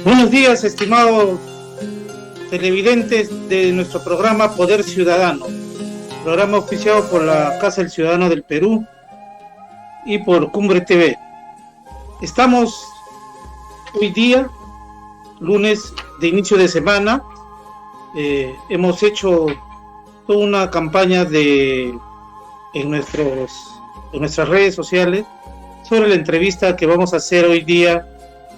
Buenos días, estimados televidentes de nuestro programa Poder Ciudadano, programa oficiado por la Casa del Ciudadano del Perú y por Cumbre TV. Estamos hoy día, lunes de inicio de semana. Hemos hecho toda una campaña en nuestras redes sociales sobre la entrevista que vamos a hacer hoy día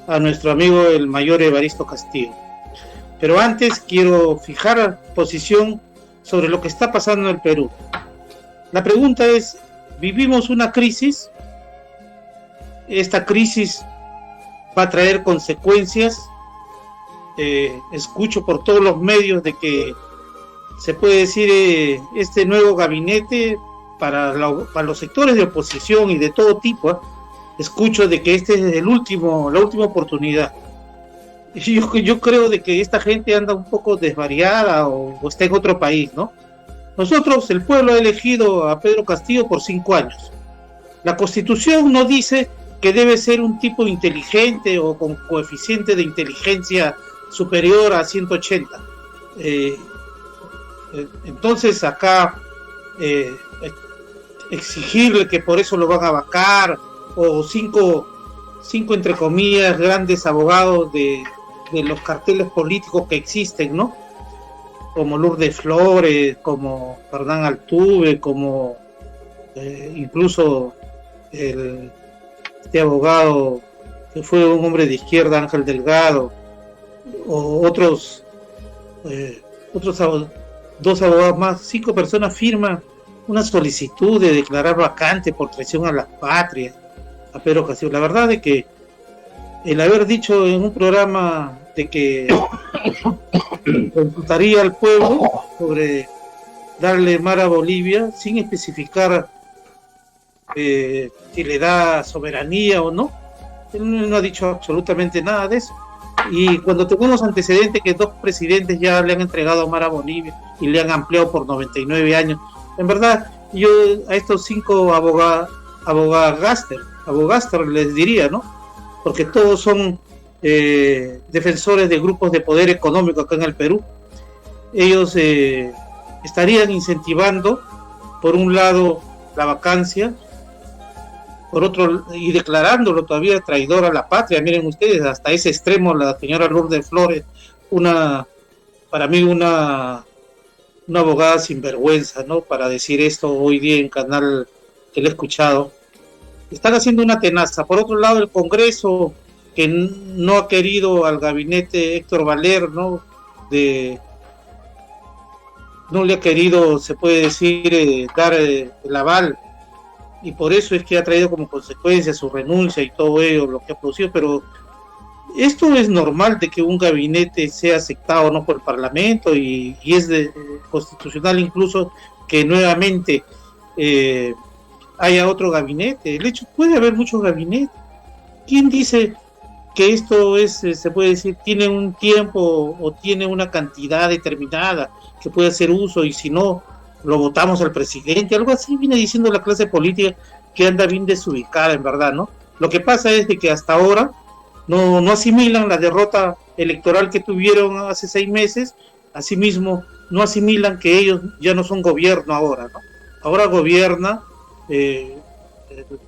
a nuestro amigo el mayor Evaristo Castillo. Pero antes quiero fijar posición sobre lo que está pasando en el Perú. La pregunta es, ¿vivimos una crisis? ¿Esta crisis va a traer consecuencias? Escucho por todos los medios de que se puede decir este nuevo gabinete para los sectores de oposición y de todo tipo, escucho de que este es la última oportunidad. Yo creo de que esta gente anda un poco desvariada o está en otro país, ¿no? Nosotros, el pueblo ha elegido a Pedro Castillo por 5 años. La Constitución no dice que debe ser un tipo inteligente o con coeficiente de inteligencia superior a 180. Entonces acá exigirle que por eso lo van a vacar, o cinco entre comillas grandes abogados de los carteles políticos que existen, ¿no? Como Lourdes Flores, como Fernán Altuve, como incluso este abogado que fue un hombre de izquierda, Ángel Delgado, o otros dos abogados más. 5 personas firman una solicitud de declarar vacante por traición a la patria a Pedro Castillo. La verdad es que el haber dicho en un programa de que consultaría al pueblo sobre darle mar a Bolivia sin especificar si le da soberanía o no, él no ha dicho absolutamente nada de eso. Y cuando tenemos antecedentes que 2 presidentes ya le han entregado mar a Bolivia y le han ampliado por 99 años, en verdad yo a estos 5 abogaster les diría, ¿no? Porque todos son defensores de grupos de poder económico acá en el Perú. Ellos estarían incentivando, por un lado, la vacancia, por otro, y declarándolo todavía traidor a la patria. Miren ustedes, hasta ese extremo la señora Lourdes Flores, para mí una abogada sinvergüenza, ¿no? Para decir esto hoy día en canal que le he escuchado. Están haciendo una tenaza. Por otro lado, el Congreso, que no ha querido al gabinete Héctor Valer, ¿no? No le ha querido, se puede decir, dar el aval, y por eso es que ha traído como consecuencia su renuncia y todo ello, lo que ha producido. Pero esto es normal de que un gabinete sea aceptado o no por el Parlamento, y es constitucional incluso que nuevamente haya otro gabinete. El hecho, puede haber muchos gabinetes. ¿Quién dice que esto se puede decir, tiene un tiempo o tiene una cantidad determinada que puede hacer uso, y si no, lo votamos al presidente? Algo así viene diciendo la clase política, que anda bien desubicada, en verdad, ¿no? Lo que pasa es de que hasta ahora no asimilan la derrota electoral que tuvieron hace 6 meses, asimismo no asimilan que ellos ya no son gobierno ahora, ¿no? Ahora gobierna el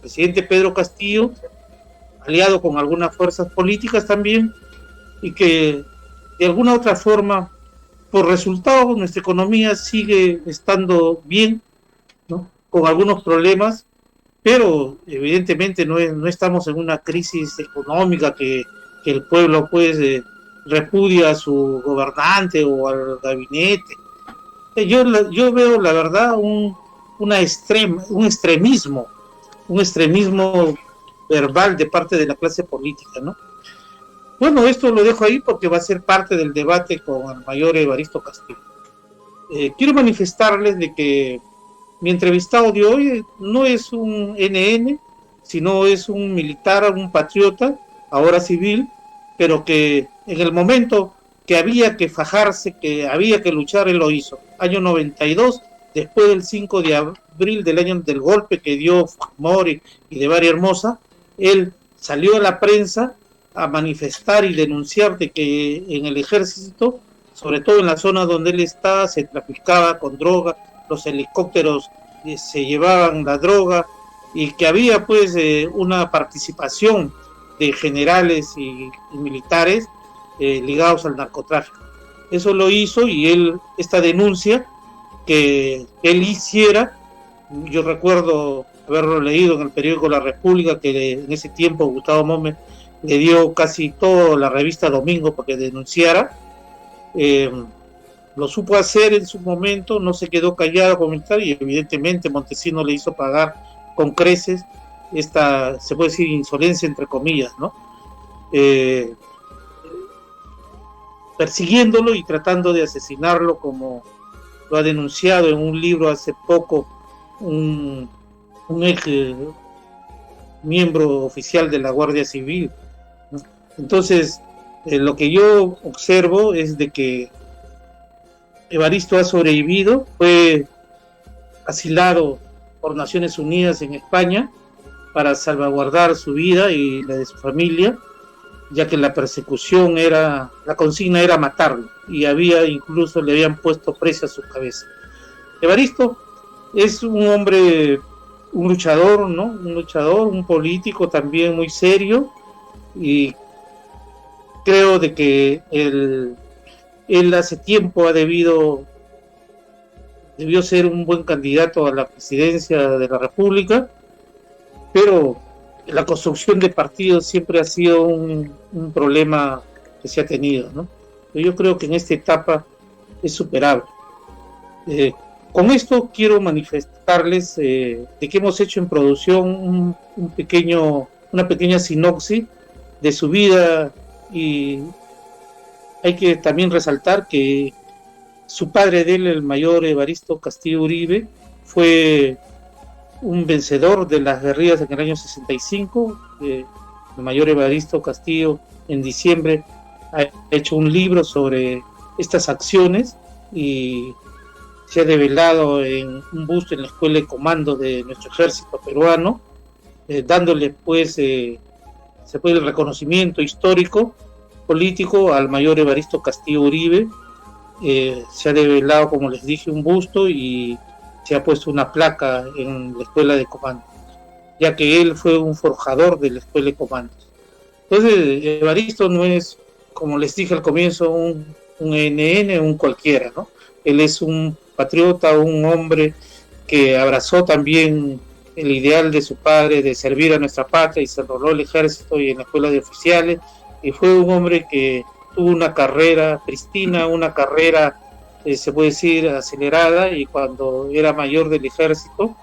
presidente Pedro Castillo, aliado con algunas fuerzas políticas también, y que de alguna otra forma, por resultado, nuestra economía sigue estando bien, ¿no? Con algunos problemas, pero evidentemente no estamos en una crisis económica que el pueblo pues repudia a su gobernante o al gabinete. Yo veo la verdad un extremismo verbal de parte de la clase política, ¿no? Bueno, esto lo dejo ahí porque va a ser parte del debate con el mayor Evaristo Castillo. Quiero manifestarles de que mi entrevistado de hoy no es un NN, sino es un militar, un patriota, ahora civil, pero que en el momento que había que fajarse, que había que luchar, él lo hizo. Año 92, después del 5 de abril del año del golpe que dio Fujimori y de Varia Hermosa, él salió a la prensa a manifestar y denunciar de que en el ejército, sobre todo en la zona donde él está, se traficaba con droga, los helicópteros se llevaban la droga y que había pues una participación de generales y militares ligados al narcotráfico. Eso lo hizo y él, esta denuncia que él hiciera, yo recuerdo haberlo leído en el periódico La República, que en ese tiempo Gustavo Mómez le dio casi toda la revista Domingo para que denunciara. Lo supo hacer en su momento, no se quedó callado a comentar y evidentemente Montesinos le hizo pagar con creces esta, se puede decir, insolencia entre comillas, ¿no? Persiguiéndolo y tratando de asesinarlo, como lo ha denunciado en un libro hace poco un ex miembro oficial de la Guardia Civil, ¿no? Entonces, lo que yo observo es de que Evaristo ha sobrevivido, fue asilado por Naciones Unidas en España para salvaguardar su vida y la de su familia, ya que la persecución era, la consigna era matarlo, y había incluso le habían puesto precio a su cabeza. Evaristo es un hombre, un luchador, ¿no? Un luchador, un político también muy serio, y creo de que él hace tiempo debió ser un buen candidato a la presidencia de la República, pero la construcción de partidos siempre ha sido un problema que se ha tenido, ¿no? Pero yo creo que en esta etapa es superable. Con esto quiero manifestarles de que hemos hecho en producción una pequeña sinopsis de su vida, y hay que también resaltar que su padre de él, el mayor Evaristo Castillo Uribe, fue un vencedor de las guerrillas en el año 65. El mayor Evaristo Castillo en diciembre ha hecho un libro sobre estas acciones y se ha develado en un busto en la Escuela de Comando de nuestro ejército peruano, dándole pues se puede el reconocimiento histórico político al mayor Evaristo Castillo Uribe. Se ha develado, como les dije, un busto y se ha puesto una placa en la Escuela de Comandos, ya que él fue un forjador de la Escuela de Comandos. Entonces, Evaristo no es, como les dije al comienzo, un NN, un cualquiera, ¿no? Él es un patriota, un hombre que abrazó también el ideal de su padre de servir a nuestra patria y se enroló en el ejército y en la escuela de oficiales, y fue un hombre que tuvo una carrera pristina, una carrera se puede decir acelerada, y cuando era mayor del ejército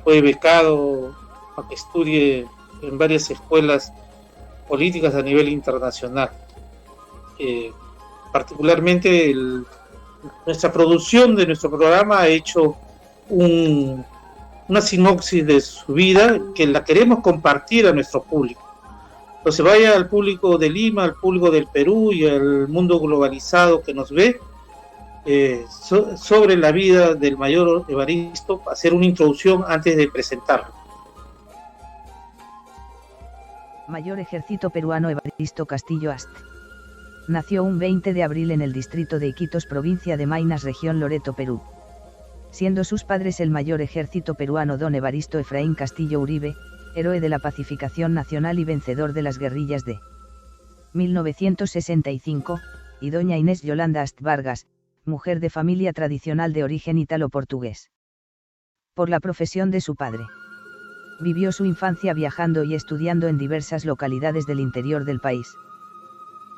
fue becado para que estudie en varias escuelas políticas a nivel internacional. Particularmente nuestra producción de nuestro programa ha hecho una sinopsis de su vida que la queremos compartir a nuestro público. Entonces vaya al público de Lima, al público del Perú y al mundo globalizado que nos ve, sobre la vida del mayor Evaristo, hacer una introducción antes de presentarlo. Mayor Ejército Peruano Evaristo Castillo Ast. Nació un 20 de abril en el distrito de Iquitos, provincia de Maynas, región Loreto, Perú. Siendo sus padres el mayor Ejército Peruano don Evaristo Efraín Castillo Uribe, héroe de la pacificación nacional y vencedor de las guerrillas de 1965, y doña Inés Yolanda Ast Vargas, mujer de familia tradicional de origen ítalo-portugués. Por la profesión de su padre, vivió su infancia viajando y estudiando en diversas localidades del interior del país.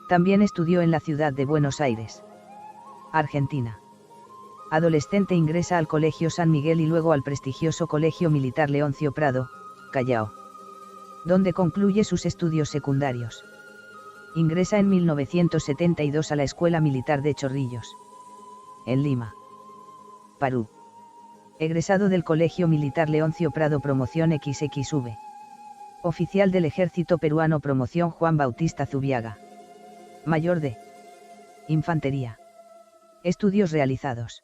También estudió en la ciudad de Buenos Aires, Argentina. Adolescente ingresa al Colegio San Miguel y luego al prestigioso Colegio Militar Leoncio Prado, Callao, donde concluye sus estudios secundarios. Ingresa en 1972 a la Escuela Militar de Chorrillos, en Lima, Perú. Egresado del Colegio Militar Leoncio Prado, promoción XXV. Oficial del Ejército Peruano, promoción Juan Bautista Zubiaga. Mayor de Infantería. Estudios realizados.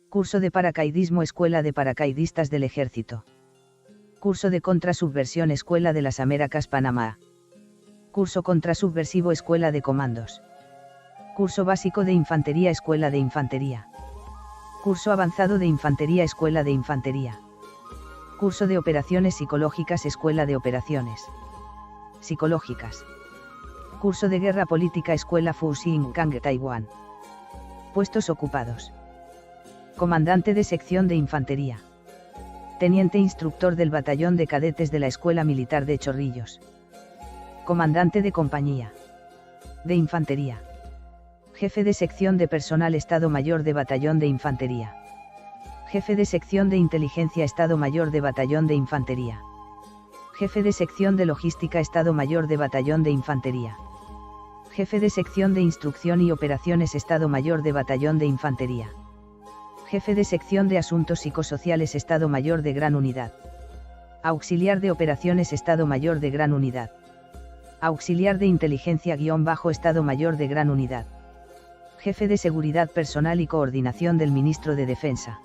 Curso de paracaidismo, Escuela de Paracaidistas del Ejército. Curso de contrasubversión, Escuela de las Américas, Panamá. Curso contrasubversivo Escuela de Comandos. Curso básico de Infantería Escuela de Infantería. Curso avanzado de Infantería Escuela de Infantería. Curso de Operaciones Psicológicas Escuela de Operaciones Psicológicas. Curso de Guerra Política Escuela Fuxing Kang Taiwán. Puestos ocupados. Comandante de Sección de Infantería. Teniente instructor del Batallón de Cadetes de la Escuela Militar de Chorrillos. Comandante de Compañía de Infantería. Jefe de Sección de Personal Estado Mayor de Batallón de Infantería. Jefe de Sección de Inteligencia Estado Mayor de Batallón de Infantería. Jefe de Sección de Logística Estado Mayor de Batallón de Infantería. Jefe de Sección de Instrucción y Operaciones Estado Mayor de Batallón de Infantería. Jefe de Sección de Asuntos Psicosociales Estado Mayor de Gran Unidad. Auxiliar de Operaciones Estado Mayor de Gran Unidad. Auxiliar de Inteligencia-Estado Mayor de Gran Unidad. Jefe de Seguridad Personal y Coordinación del Ministro de Defensa.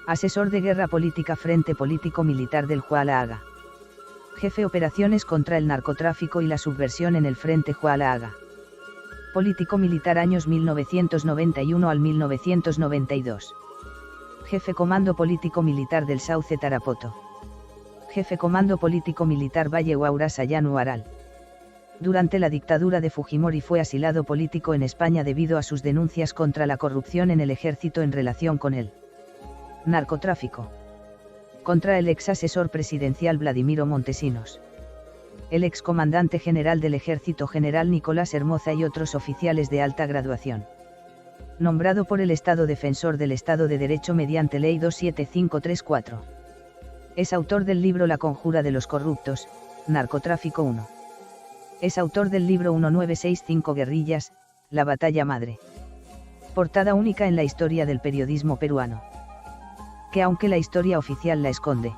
Asesor de Guerra Política Frente Político Militar del Huala-Aga. Jefe Operaciones contra el Narcotráfico y la Subversión en el Frente Huala-Aga. Político militar años 1991 al 1992. Jefe Comando Político Militar del Sauce Tarapoto. Jefe Comando Político Militar Valle Huaura Sayanu Aral. Durante la dictadura de Fujimori fue asilado político en España debido a sus denuncias contra la corrupción en el ejército en relación con el narcotráfico. Contra el ex asesor presidencial Vladimiro Montesinos. El ex comandante general del ejército general Nicolás Hermoza y otros oficiales de alta graduación. Nombrado por el Estado Defensor del Estado de Derecho mediante Ley 27534. Es autor del libro La Conjura de los Corruptos, Narcotráfico 1. Es autor del libro 1965 Guerrillas, La Batalla Madre. Portada única en la historia del periodismo peruano. Que aunque la historia oficial la esconde,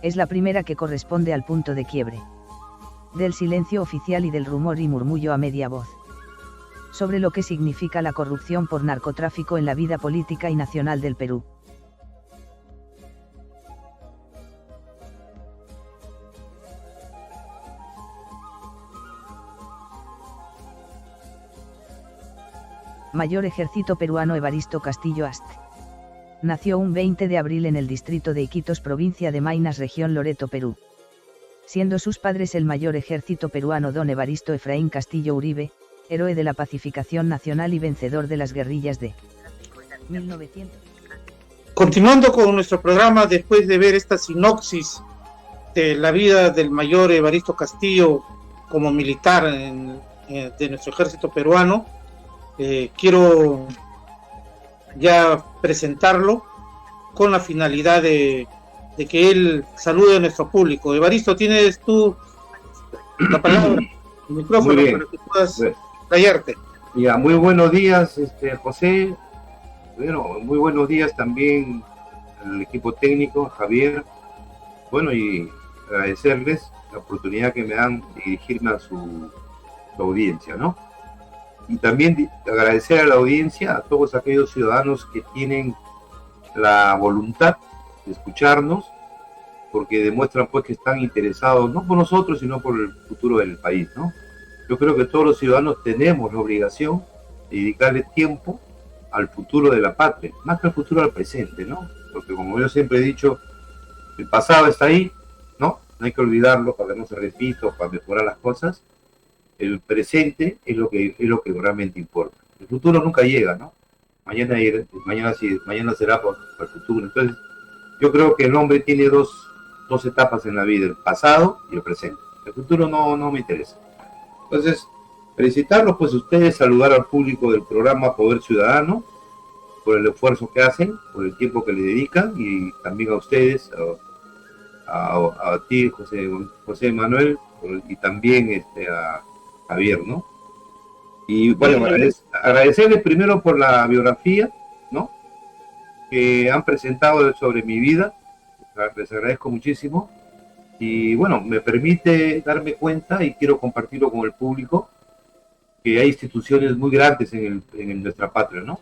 es la primera que corresponde al punto de quiebre del silencio oficial y del rumor y murmullo a media voz sobre lo que significa la corrupción por narcotráfico en la vida política y nacional del Perú. Mayor Ejército Peruano Evaristo Castillo Ast. Nació un 20 de abril en el distrito de Iquitos, provincia de Maynas, región Loreto, Perú. Siendo sus padres el Mayor Ejército Peruano don Evaristo Efraín Castillo Uribe, héroe de la pacificación nacional y vencedor de las guerrillas de 1900. Continuando con nuestro programa, después de ver esta sinopsis de la vida del Mayor Evaristo Castillo como militar de nuestro ejército peruano, quiero ya presentarlo con la finalidad de que él salude a nuestro público. Evaristo, tienes tú la palabra, el micrófono, para que puedas explayarte. Ya, muy buenos días, José. Bueno, muy buenos días también al equipo técnico, Javier. Bueno, y agradecerles la oportunidad que me dan de dirigirme a su audiencia, ¿no? Y también agradecer a la audiencia, a todos aquellos ciudadanos que tienen la voluntad de escucharnos, porque demuestran pues que están interesados no por nosotros, sino por el futuro del país, ¿no? Yo creo que todos los ciudadanos tenemos la obligación de dedicarle tiempo al futuro de la patria, más que al futuro al presente, ¿no? Porque como yo siempre he dicho, el pasado está ahí, ¿no? No hay que olvidarlo para que no se repita, para mejorar las cosas. El presente es lo que realmente importa. El futuro nunca llega, ¿no? Mañana será para el futuro. Entonces, yo creo que el hombre tiene dos etapas en la vida, el pasado y el presente. El futuro no me interesa. Entonces, felicitarlos pues ustedes, saludar al público del programa Poder Ciudadano por el esfuerzo que hacen, por el tiempo que le dedican, y también a ustedes, a ti, José Manuel, y también a Javier, ¿no? Y bueno, agradecerles primero por la biografía, ¿no?, que han presentado sobre mi vida. Les agradezco muchísimo. Y bueno, me permite darme cuenta, y quiero compartirlo con el público, que hay instituciones muy grandes en nuestra patria, ¿no?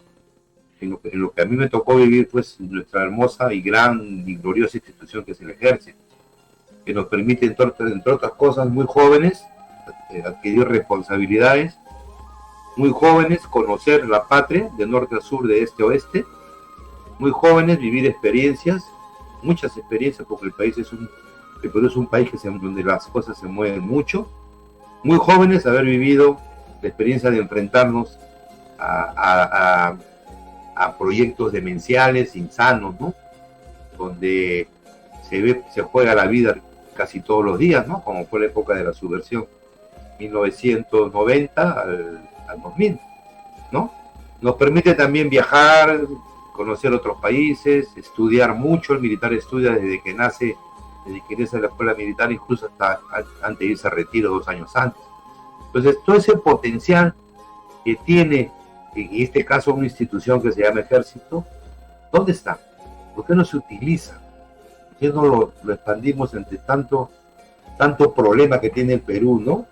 En lo que a mí me tocó vivir, pues, nuestra hermosa y gran y gloriosa institución que es el Ejército, que nos permite, entre otras cosas, muy jóvenes, adquirir responsabilidades, muy jóvenes conocer la patria de norte a sur, de este a oeste, muy jóvenes vivir experiencias, muchas experiencias, porque el Perú es un país donde las cosas se mueven mucho, muy jóvenes haber vivido la experiencia de enfrentarnos a proyectos demenciales, insanos, ¿no? Donde se juega la vida casi todos los días, ¿no? Como fue la época de la subversión, 1990 al 2000, ¿no? Nos permite también viajar, conocer otros países, estudiar mucho. El militar estudia desde que nace, desde que ingresa a la escuela militar, incluso hasta antes de irse a retiro 2 años antes. Entonces, todo ese potencial que tiene, en este caso, una institución que se llama Ejército, ¿dónde está? ¿Por qué no se utiliza? ¿Por qué no lo expandimos entre tanto problema que tiene el Perú, ¿no?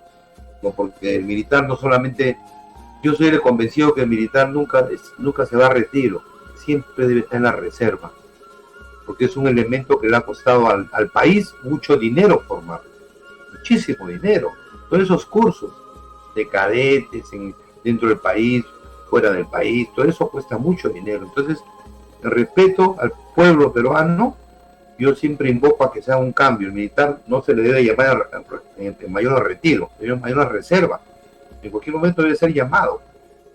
No, porque el militar no solamente... Yo soy convencido que el militar nunca se va a retiro, siempre debe estar en la reserva, porque es un elemento que le ha costado al país mucho dinero formar, muchísimo dinero. Todos esos cursos de cadetes dentro del país, fuera del país, todo eso cuesta mucho dinero. Entonces, el respeto al pueblo peruano, yo siempre invoco a que sea un cambio. El militar no se le debe llamar en mayor retiro, debe en mayor reserva. En cualquier momento debe ser llamado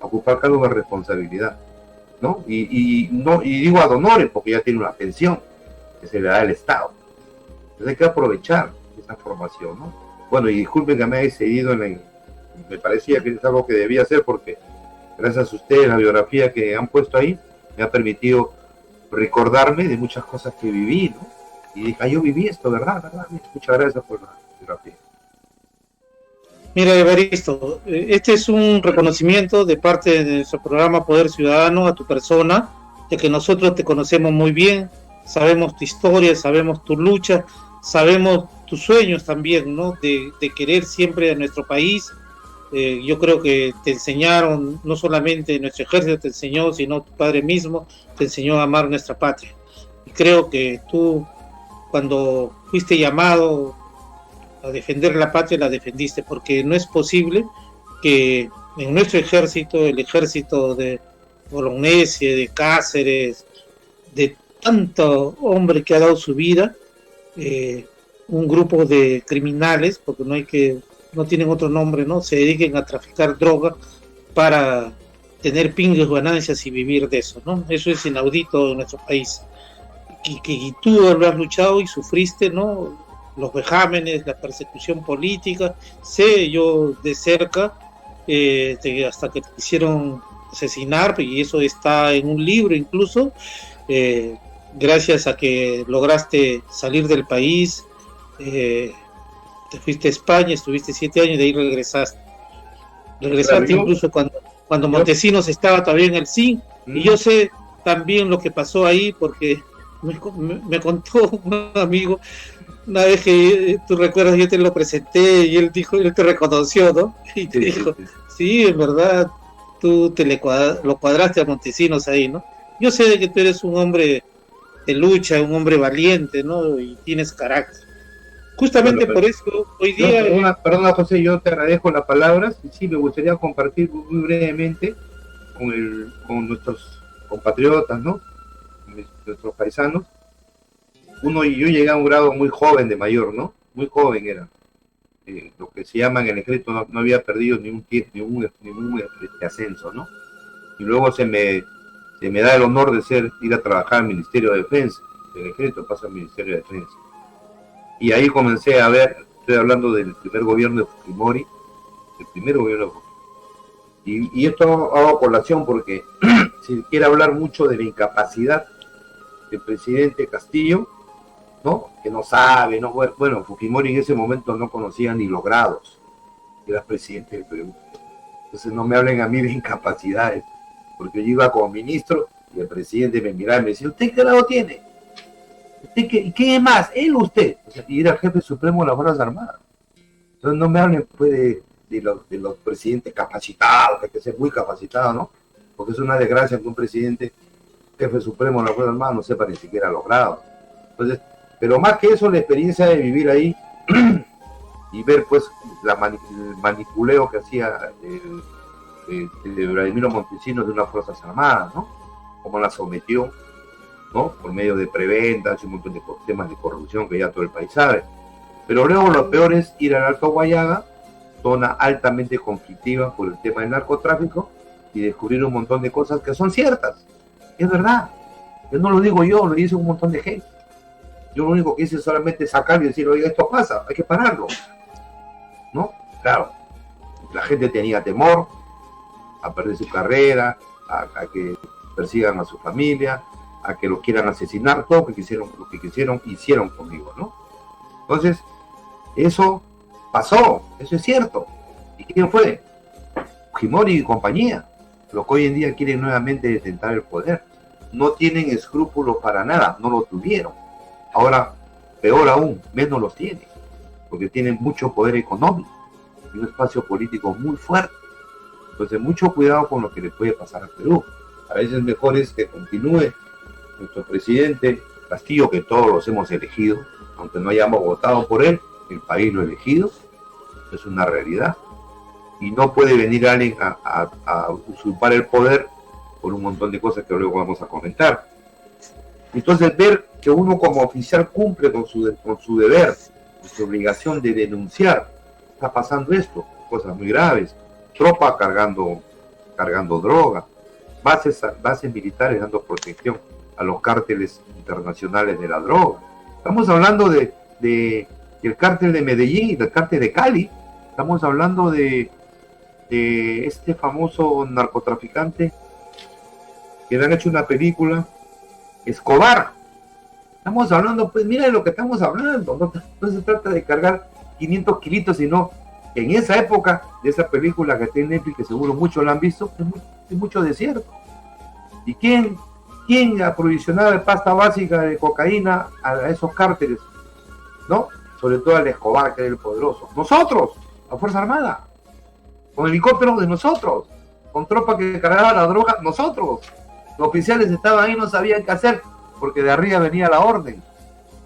a ocupar cargos de responsabilidad, ¿no? Y digo ad honorem porque ya tiene una pensión que se le da al Estado. Entonces hay que aprovechar esa formación, ¿no? Bueno, y disculpen que me haya seguido me parecía que es algo que debía hacer, porque gracias a ustedes la biografía que han puesto ahí me ha permitido recordarme de muchas cosas que viví, ¿no? Y dije, yo viví esto, ¿verdad? Muchas gracias por la biografía. Mira, Evaristo, este es un reconocimiento de parte de nuestro programa Poder Ciudadano a tu persona, ya que nosotros te conocemos muy bien, sabemos tu historia, sabemos tu lucha, sabemos tus sueños también, ¿no? De querer siempre a nuestro país. Yo creo que te enseñaron, no solamente nuestro ejército te enseñó, sino tu padre mismo te enseñó a amar nuestra patria. Y creo que tú, cuando fuiste llamado a defender la patria, la defendiste, porque no es posible que en nuestro ejército, el ejército de Bolognesi, de Cáceres, de tanto hombre que ha dado su vida, un grupo de criminales, porque no tienen otro nombre, ¿no? Se dediquen a traficar droga para tener pingues, ganancias y vivir de eso, ¿no? Eso es inaudito en nuestro país. Y tú lo has luchado y sufriste, ¿no? Los vejámenes, la persecución política, sé yo de cerca, hasta que te quisieron asesinar, y eso está en un libro incluso, gracias a que lograste salir del país, te fuiste a España, estuviste 7 años y de ahí regresaste incluso cuando Montesinos estaba todavía en el CIN, y yo sé también lo que pasó ahí, porque me contó un amigo. Una vez que tú recuerdas, yo te lo presenté y él te reconoció, ¿no? Y te dijo, sí, en verdad, tú lo cuadraste a Montesinos ahí, ¿no? Yo sé de que tú eres un hombre de lucha, un hombre valiente, ¿no? Y tienes carácter. Justamente por eso, hoy día... Perdona, José, yo te agradezco las palabras. Sí, me gustaría compartir muy brevemente con nuestros compatriotas, ¿no? Nuestros paisanos. Yo llegué a un grado muy joven de mayor, ¿no? Muy joven era. Lo que se llama en el ejército no había perdido ningún ascenso, ¿no? Y luego se me da el honor de ir a trabajar al Ministerio de Defensa. El ejército pasa al Ministerio de Defensa. Y ahí comencé a ver, estoy hablando del primer gobierno de Fujimori, y esto hago colación porque si quiere hablar mucho de la incapacidad del presidente Castillo, ¿no? Que no sabe, ¿no? Bueno, Fujimori en ese momento no conocía ni los grados, era presidente del Perú. Entonces no me hablen a mí de incapacidades, porque yo iba como ministro y el presidente me miraba y me decía, ¿usted qué grado tiene? ¿Usted qué más? ¿Él o usted? O sea, y era el jefe supremo de las Fuerzas Armadas. Entonces no me hablen pues, de los presidentes capacitados, que hay que ser muy capacitado, ¿no? Porque es una desgracia que un presidente, jefe supremo de las Fuerzas Armadas, no sepa ni siquiera los grados. Entonces, pero más que eso, la experiencia de vivir ahí y ver pues el manipuleo que hacía de Vladimiro Montesinos de unas Fuerzas Armadas, ¿no? Cómo la sometió, ¿no? Por medio de preventas y un montón de temas de corrupción que ya todo el país sabe. Pero luego lo peor es ir al Alto Guayaga, zona altamente conflictiva por el tema del narcotráfico, y descubrir un montón de cosas que son ciertas. Es verdad. Yo no lo digo yo, lo dice un montón de gente. Yo lo único que hice es solamente sacarlo y decir, oiga, esto pasa, hay que pararlo, ¿no? Claro, la gente tenía temor a perder su carrera, a que persigan a su familia, a que lo quieran asesinar, todo lo que hicieron conmigo, ¿no? Entonces, eso pasó, eso es cierto. ¿Y quién fue? Fujimori y compañía, los que hoy en día quieren nuevamente detentar el poder. No tienen escrúpulos para nada, no lo tuvieron. Ahora, peor aún, menos los tienen, porque tienen mucho poder económico y un espacio político muy fuerte. Entonces, mucho cuidado con lo que le puede pasar a Perú. A veces mejor es que continúe nuestro presidente Castillo, que todos los hemos elegido, aunque no hayamos votado por él, el país lo ha elegido, es una realidad. Y no puede venir alguien a usurpar el poder por un montón de cosas que luego vamos a comentar. Entonces, ver que uno como oficial cumple con su deber, con su obligación de denunciar, está pasando esto, cosas muy graves, tropa cargando droga, bases militares dando protección a los cárteles internacionales de la droga. Estamos hablando del cártel de Medellín, del cártel de Cali, estamos hablando de este famoso narcotraficante que le han hecho una película, Escobar. Estamos hablando, pues mira de lo que estamos hablando, no se trata de cargar 500 kilitos, sino en esa época de esa película que está en Netflix, que seguro muchos la han visto, es mucho desierto. ¿Y quién aprovisionaba de pasta básica de cocaína a esos cárteles? ¿No? Sobre todo al Escobar, que era el poderoso. Nosotros, la Fuerza Armada, con helicópteros de nosotros, con tropa que cargaba la droga, nosotros. Los oficiales estaban ahí, no sabían qué hacer, porque de arriba venía la orden.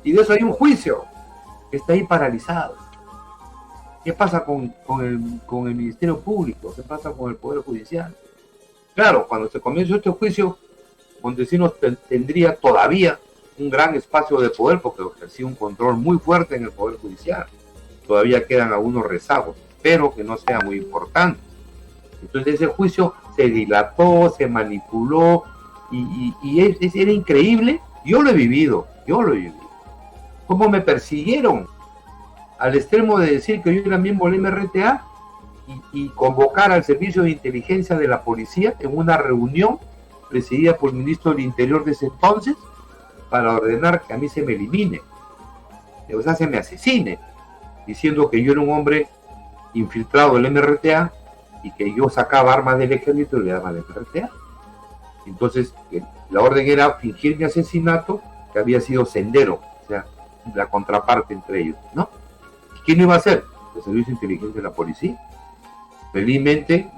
Y de eso hay un juicio que está ahí paralizado. ¿Qué pasa con el Ministerio Público? ¿Qué pasa con el Poder Judicial? Claro, cuando se comenzó este juicio, Montesinos tendría todavía un gran espacio de poder, porque ejercía un control muy fuerte en el Poder Judicial. Todavía quedan algunos rezagos, pero que no sea muy importante. Entonces ese juicio se dilató, se manipuló, y era increíble. Yo lo he vivido. Cómo me persiguieron al extremo de decir que yo era miembro del MRTA y convocar al servicio de inteligencia de la policía en una reunión presidida por el ministro del Interior de ese entonces para ordenar que a mí se me elimine, o sea, se me asesine, diciendo que yo era un hombre infiltrado del MRTA y que yo sacaba armas del ejército y le daba al MRTA. Entonces, la orden era fingir mi asesinato, que había sido Sendero, o sea, la contraparte entre ellos, ¿no? ¿Y quién iba a hacer? El servicio de inteligencia de la policía. Felizmente,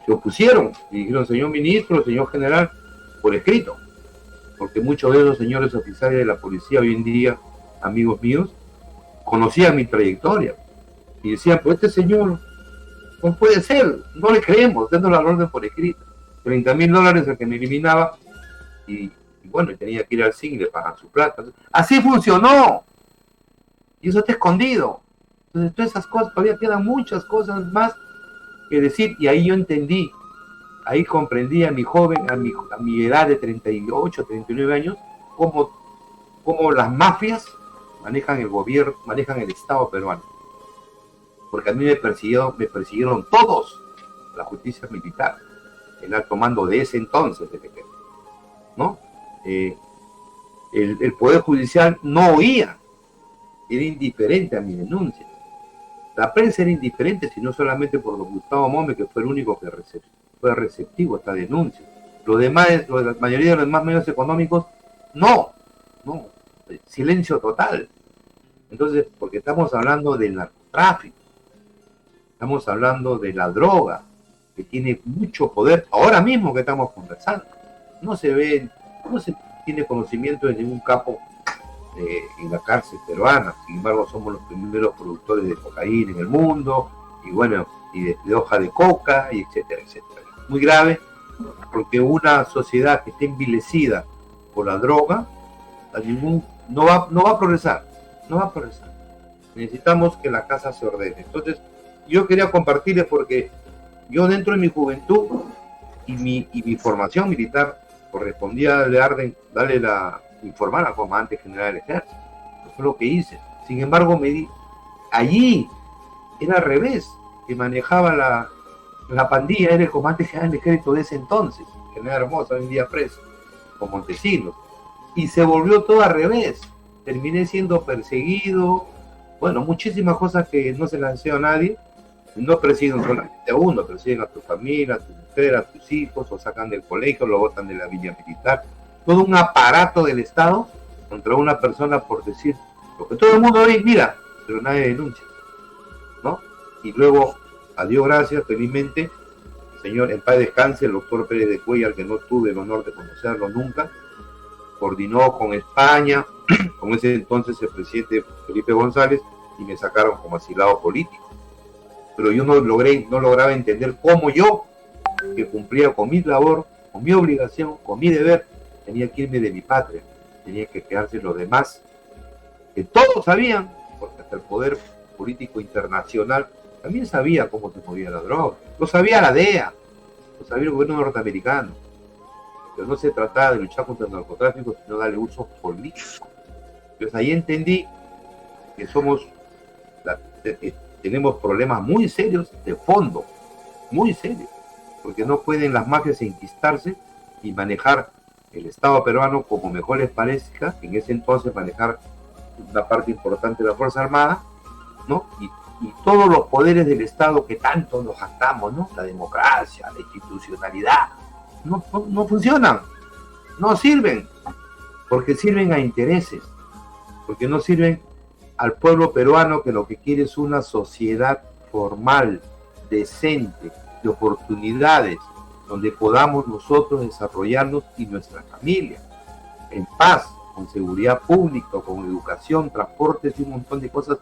se opusieron y dijeron, señor ministro, señor general, por escrito, porque muchos de esos señores oficiales de la policía hoy en día, amigos míos, conocían mi trayectoria y decían, pues este señor no puede ser, no le creemos, dando la orden por escrito. $30,000 el que me eliminaba y bueno, tenía que ir al CIN y le pagan su plata. Así funcionó y eso está escondido. Entonces todas esas cosas, todavía quedan muchas cosas más que decir, y ahí yo entendí, ahí comprendí a mi joven, a mi edad de 38, 39 años, cómo las mafias manejan el gobierno, manejan el Estado peruano. Porque a mí me persiguieron todos, la justicia militar, el alto mando de ese entonces, ¿no? El Poder Judicial no oía, era indiferente a mi denuncia. La prensa era indiferente, sino solamente por don Gustavo Mome, que fue el único que fue receptivo a esta denuncia. La mayoría de los demás medios económicos, no, silencio total. Entonces, porque estamos hablando del narcotráfico, estamos hablando de la droga, que tiene mucho poder, ahora mismo que estamos conversando. No se tiene conocimiento de ningún capo en la cárcel peruana. Sin embargo, somos los primeros productores de cocaína en el mundo, y bueno, y de hoja de coca, y etcétera, etcétera. Muy grave, porque una sociedad que esté envilecida por la droga, no va a progresar, no va a progresar. Necesitamos que la casa se ordene. Entonces, yo quería compartirles porque yo dentro de mi juventud y mi formación militar correspondía informar al comandante general del ejército. Eso fue lo que hice. Sin embargo, allí era al revés, que manejaba la pandilla, era el comandante general del ejército de ese entonces, general Hermosa, hoy en día preso, con Montesinos. Y se volvió todo al revés. Terminé siendo perseguido, bueno, muchísimas cosas que no se las deseo a nadie. No persiguen solamente a uno, persiguen a tu familia, a tu mujer, a tus hijos, o sacan del colegio, lo botan de la villa militar. Todo un aparato del Estado contra una persona por decir lo que todo el mundo ve, mira, pero nadie denuncia, ¿no? Y luego, a Dios gracias, felizmente, señor, en paz descanse, el doctor Pérez de Cuellar, que no tuve el honor de conocerlo nunca, coordinó con España, con ese entonces el presidente Felipe González, y me sacaron como asilado político. Pero yo no lograba entender cómo yo, que cumplía con mi labor, con mi obligación, con mi deber, tenía que irme de mi patria, tenía que quedarse los demás, que todos sabían, porque hasta el poder político internacional también sabía cómo se movía la droga, lo sabía la DEA, lo sabía el gobierno norteamericano, pero no se trataba de luchar contra el narcotráfico, sino darle uso político. Entonces ahí entendí que tenemos problemas muy serios de fondo, muy serios, porque no pueden las mafias enquistarse y manejar el Estado peruano como mejor les parezca, en ese entonces manejar una parte importante de la Fuerza Armada, ¿no? Y todos los poderes del Estado que tanto nos jactamos, ¿no? La democracia, la institucionalidad, no funcionan, no sirven, porque sirven a intereses, porque no sirven al pueblo peruano, que lo que quiere es una sociedad formal, decente, de oportunidades, donde podamos nosotros desarrollarnos y nuestra familia, en paz, con seguridad pública, con educación, transportes y un montón de cosas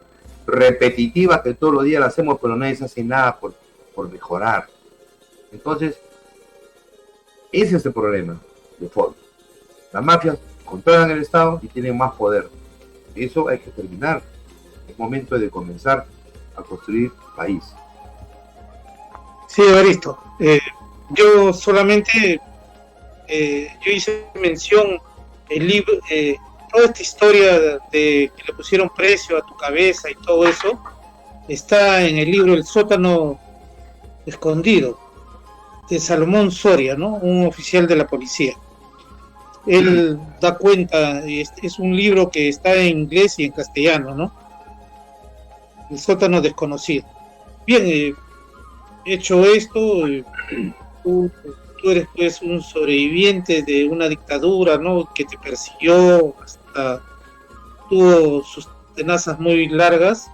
repetitivas que todos los días las hacemos, pero nadie se hace nada por mejorar. Entonces, ese es el problema de fondo. Las mafias controlan el Estado y tienen más poder. Eso hay que terminar. Es momento de comenzar a construir país. Sí, Evaristo. Yo solamente yo hice mención el libro, toda esta historia de que le pusieron precio a tu cabeza y todo eso está en el libro El sótano escondido de Salomón Soria, ¿no? Un oficial de la policía. Él da cuenta, es un libro que está en inglés y en castellano, ¿no? El sótano desconocido. Bien, hecho esto, tú eres pues un sobreviviente de una dictadura, ¿no? Que te persiguió, hasta tuvo sus tenazas muy largas,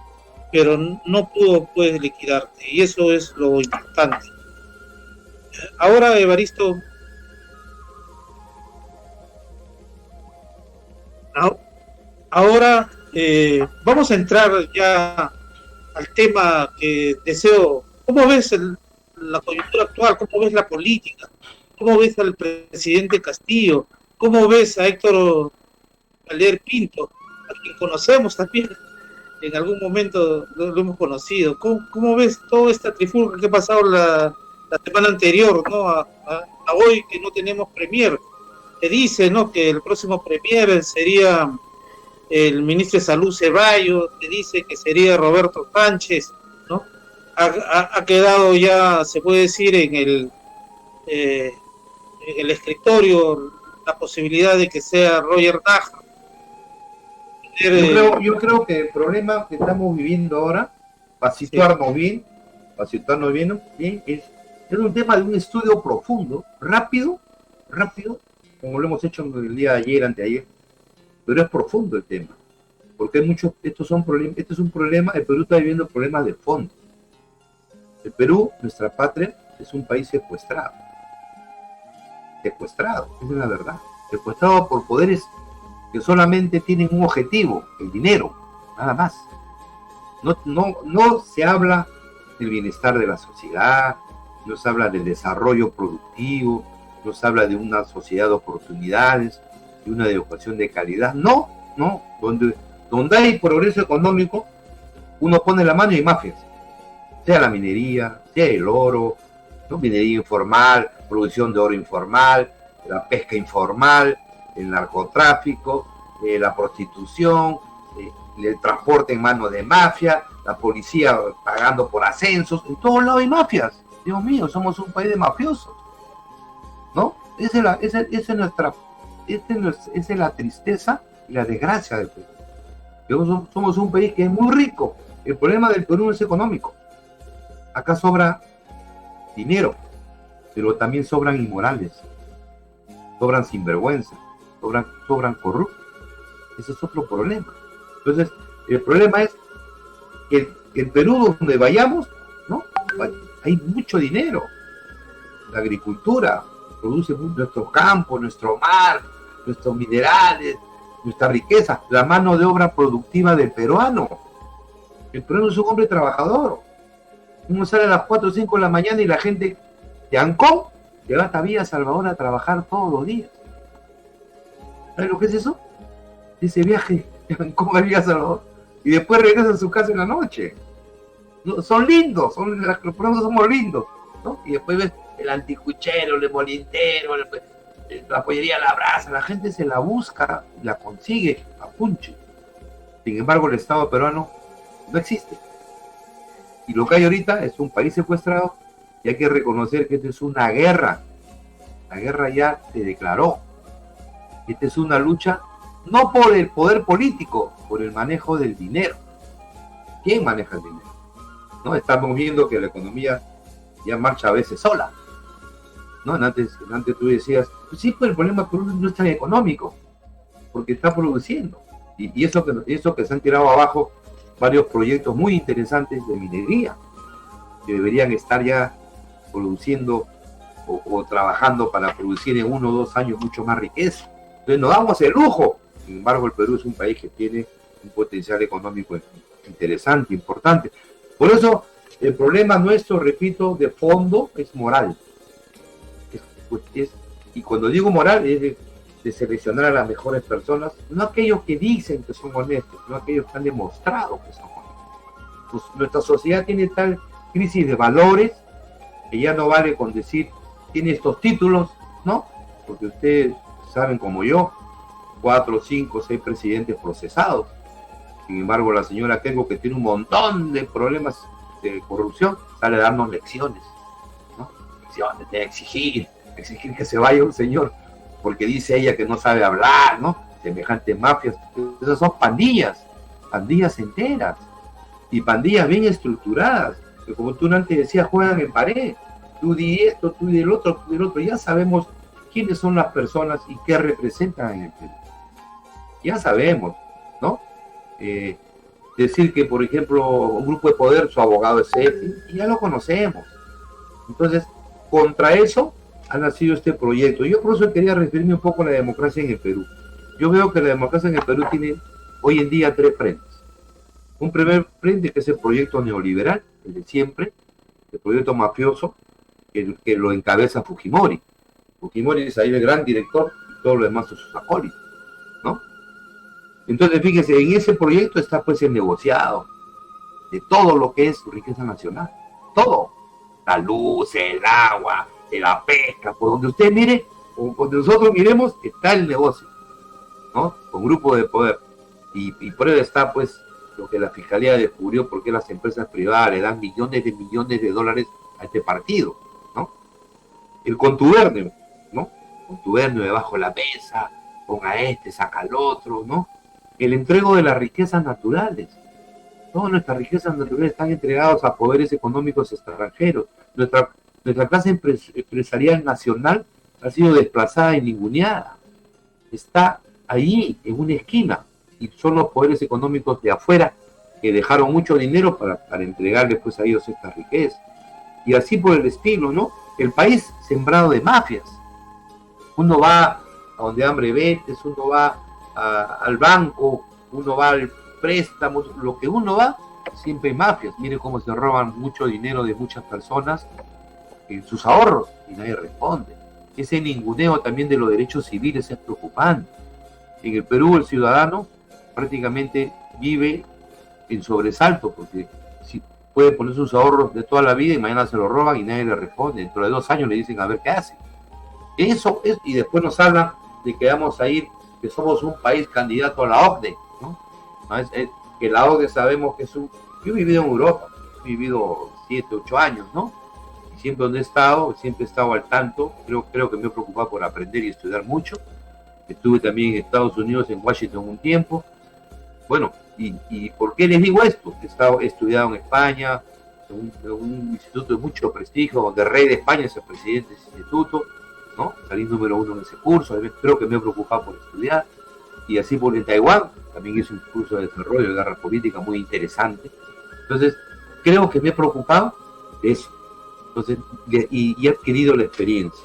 pero no pudo pues liquidarte, y eso es lo importante. Ahora, Evaristo, ahora vamos a entrar ya al tema que deseo. ¿Cómo ves la coyuntura actual? ¿Cómo ves la política? ¿Cómo ves al presidente Castillo? ¿Cómo ves a Héctor Valer Pinto, a quien conocemos también? En algún momento lo hemos conocido. ¿Cómo ves toda esta trifulca que ha pasado la semana anterior, ¿no? A hoy, que no tenemos premier? Se dice, ¿no?, que el próximo premier sería el ministro de Salud Ceballos, se dice que sería Roberto Sánchez, ¿no? Ha quedado ya, se puede decir, en el escritorio la posibilidad de que sea Roger Naja. Yo creo que el problema que estamos viviendo ahora, para situarnos bien, es un tema de un estudio profundo, rápido, como lo hemos hecho el día de ayer, anteayer, pero es profundo el tema, porque hay muchos, este es un problema, el Perú está viviendo problemas de fondo. El Perú, nuestra patria, es un país secuestrado, esa es la verdad, secuestrado por poderes que solamente tienen un objetivo, el dinero, nada más. No se habla del bienestar de la sociedad, no se habla del desarrollo productivo, no se habla de una sociedad de oportunidades, de una educación de calidad. No, donde hay progreso económico, uno pone la mano y hay mafias, sea la minería, sea el oro, ¿no? Minería informal, producción de oro informal, la pesca informal, el narcotráfico, la prostitución, el transporte en manos de mafia, la policía pagando por ascensos, en todos lados hay mafias. Dios mío, somos un país de mafiosos, ¿no? Esa es la tristeza y la desgracia del Perú. Somos un país que es muy rico. El problema del Perú es económico. Acá sobra dinero, pero también sobran inmorales, sobran sinvergüenza, sobran corruptos. Ese es otro problema. Entonces, el problema es que el Perú, donde vayamos, ¿no? Hay mucho dinero. La agricultura produce nuestro campo, nuestro mar, nuestros minerales, nuestra riqueza, la mano de obra productiva del peruano. El peruano es un hombre trabajador. Uno sale a las 4 o 5 de la mañana y la gente de Ancón llega hasta Villa Salvador a trabajar todos los días. ¿Sabes lo que es eso? Ese viaje de Ancón a Villa Salvador y después regresa a su casa en la noche. No, son lindos, los peruanos somos lindos, ¿no? Y después ves el anticuchero, el molintero, la pollería La Brasa, la gente se la busca, la consigue a punche. Sin embargo, el Estado peruano no existe. Y lo que hay ahorita es un país secuestrado y hay que reconocer que esta es una guerra. La guerra ya se declaró. Esta es una lucha no por el poder político, por el manejo del dinero. ¿Quién maneja el dinero? ¿No? Estamos viendo que la economía ya marcha a veces sola. ¿No? Antes tú decías, pues sí, pues el problema no es tan económico, porque está produciendo. Y eso que se han tirado abajo varios proyectos muy interesantes de minería, que deberían estar ya produciendo o trabajando para producir en 1 o 2 años mucho más riqueza. Entonces nos damos el lujo. Sin embargo, el Perú es un país que tiene un potencial económico interesante, importante. Por eso, el problema nuestro, repito, de fondo es moral. Y cuando digo moral, es de seleccionar a las mejores personas, no aquellos que dicen que son honestos, no aquellos que han demostrado que son honestos. Pues nuestra sociedad tiene tal crisis de valores que ya no vale con decir, tiene estos títulos, ¿no? Porque ustedes saben como yo, 4, 5, 6 presidentes procesados. Sin embargo, la señora Kengo, que tiene un montón de problemas de corrupción, sale a darnos lecciones, ¿no? Lecciones de exigir que se vaya un señor, porque dice ella que no sabe hablar, ¿no? Semejantes mafias. Esas son pandillas enteras, y pandillas bien estructuradas, que como tú antes decías, juegan en pared. Tú di esto, tú di el otro, tú di el otro. Ya sabemos quiénes son las personas y qué representan en el Perú. Ya sabemos, ¿no? Decir que, por ejemplo, un grupo de poder, su abogado es este, y ya lo conocemos. Entonces, contra eso ha nacido este proyecto. Yo por eso quería referirme un poco a la democracia en el Perú. Yo veo que la democracia en el Perú tiene hoy en día 3 frentes. Un primer frente que es el proyecto neoliberal, el de siempre, el proyecto mafioso, que lo encabeza Fujimori. Fujimori es ahí el gran director y todo lo demás son sus acólitos, ¿no? Entonces, fíjese, en ese proyecto está pues el negociado de todo lo que es riqueza nacional. Todo. La luz, el agua, la pesca, por donde usted mire, o donde nosotros miremos, está el negocio, ¿no? Con grupo de poder. Y prueba está pues lo que la Fiscalía descubrió, porque las empresas privadas le dan millones de dólares a este partido, ¿no? El contubernio, ¿no? Contubernio debajo de la mesa, ponga a este, saca al otro, ¿no? El entrego de las riquezas naturales. Todas nuestras riquezas naturales están entregadas a poderes económicos extranjeros. Nuestra clase empresarial nacional ha sido desplazada y ninguneada. Está ahí, en una esquina, y son los poderes económicos de afuera que dejaron mucho dinero para entregarles pues a ellos estas riquezas. Y así por el estilo, ¿no? El país sembrado de mafias. Uno va a donde Hambre Betes, uno va al banco, uno va al préstamo, lo que uno va, siempre hay mafias. Mire cómo se roban mucho dinero de muchas personas en sus ahorros y nadie responde. Ese ninguneo también de los derechos civiles es preocupante. En el Perú el ciudadano prácticamente vive en sobresalto porque si puede poner sus ahorros de toda la vida y mañana se lo roban y nadie le responde. Dentro de 2 años le dicen a ver qué hace. Eso es, y después nos hablan de que vamos a ir, que somos un país candidato a la OCDE, ¿no? Que la OCDE sabemos que es un... Yo he vivido en Europa, he vivido 7, 8 años, ¿no? Y siempre donde he estado, siempre he estado al tanto, creo que me he preocupado por aprender y estudiar mucho. Estuve también en Estados Unidos, en Washington un tiempo. Bueno, ¿y por qué les digo esto? He estudiado en España, en un instituto de mucho prestigio, donde el rey de España es el presidente de ese instituto, ¿no? Salí número 1 en ese curso, creo que me he preocupado por estudiar. Y así por en Taiwán, también hice un curso de desarrollo de guerra política muy interesante. Entonces, creo que me he preocupado de eso. Entonces, y he adquirido la experiencia.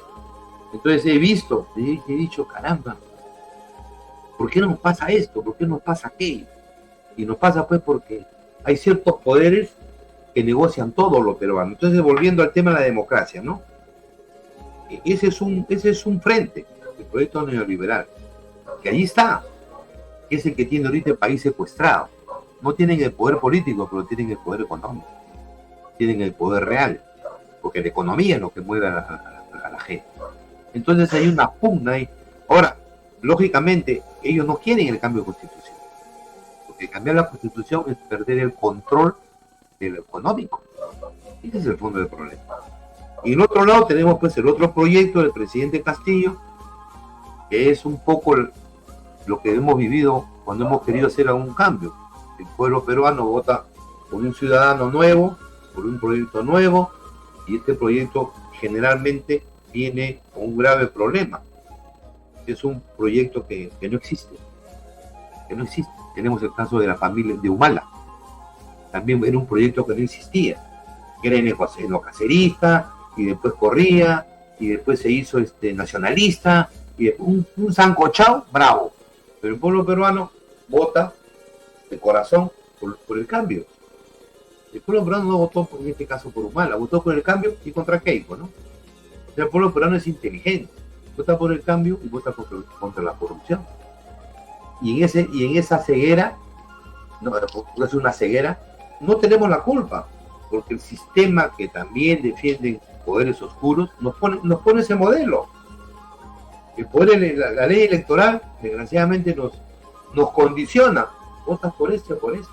Entonces he visto, he dicho, caramba, ¿por qué nos pasa esto? ¿Por qué nos pasa aquello? Y nos pasa pues porque hay ciertos poderes que negocian todo lo peruano. Entonces, volviendo al tema de la democracia, ¿no? Ese es un frente, el proyecto neoliberal, que allí está, que es el que tiene ahorita el país secuestrado. No tienen el poder político, pero tienen el poder económico, tienen el poder real, porque la economía es lo que mueve a la gente. Entonces hay una pugna ahí. Ahora, lógicamente, ellos no quieren el cambio de constitución, porque cambiar la constitución es perder el control de lo económico. Ese es el fondo del problema. Y en otro lado tenemos pues el otro proyecto del presidente Castillo, que es un poco lo que hemos vivido cuando hemos querido hacer algún cambio. El pueblo peruano vota por un ciudadano nuevo, por un proyecto nuevo, y este proyecto generalmente viene con un grave problema. Es un proyecto que no existe, Tenemos el caso de la familia de Humala. También era un proyecto que no existía, que era en lo cacerista, y después corría, y después se hizo nacionalista, y después un sancochao bravo. Pero el pueblo peruano vota de corazón por el cambio. El pueblo peruano no votó, en este caso, por Humala, votó por el cambio y contra Keiko, ¿no? O sea, el pueblo peruano es inteligente, vota por el cambio y vota contra la corrupción. Y en esa ceguera, no es una ceguera, no tenemos la culpa, porque el sistema que también defienden poderes oscuros nos pone ese modelo. El poder, la ley electoral, desgraciadamente nos condiciona. Votas por este o por este.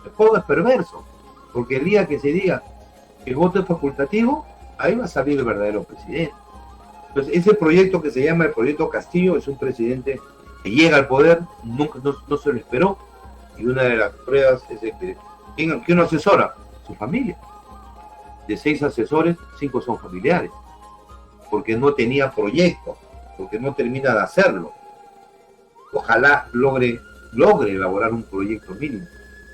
El juego es perverso, porque el día que se diga que el voto es facultativo, ahí va a salir el verdadero presidente. Entonces, ese proyecto que se llama el proyecto Castillo es un presidente que llega al poder, nunca, no se lo esperó, y una de las pruebas es que ¿quién lo asesora? Su familia. De 6 asesores, 5 son familiares, porque no tenía proyecto, porque no termina de hacerlo. Ojalá logre elaborar un proyecto mínimo,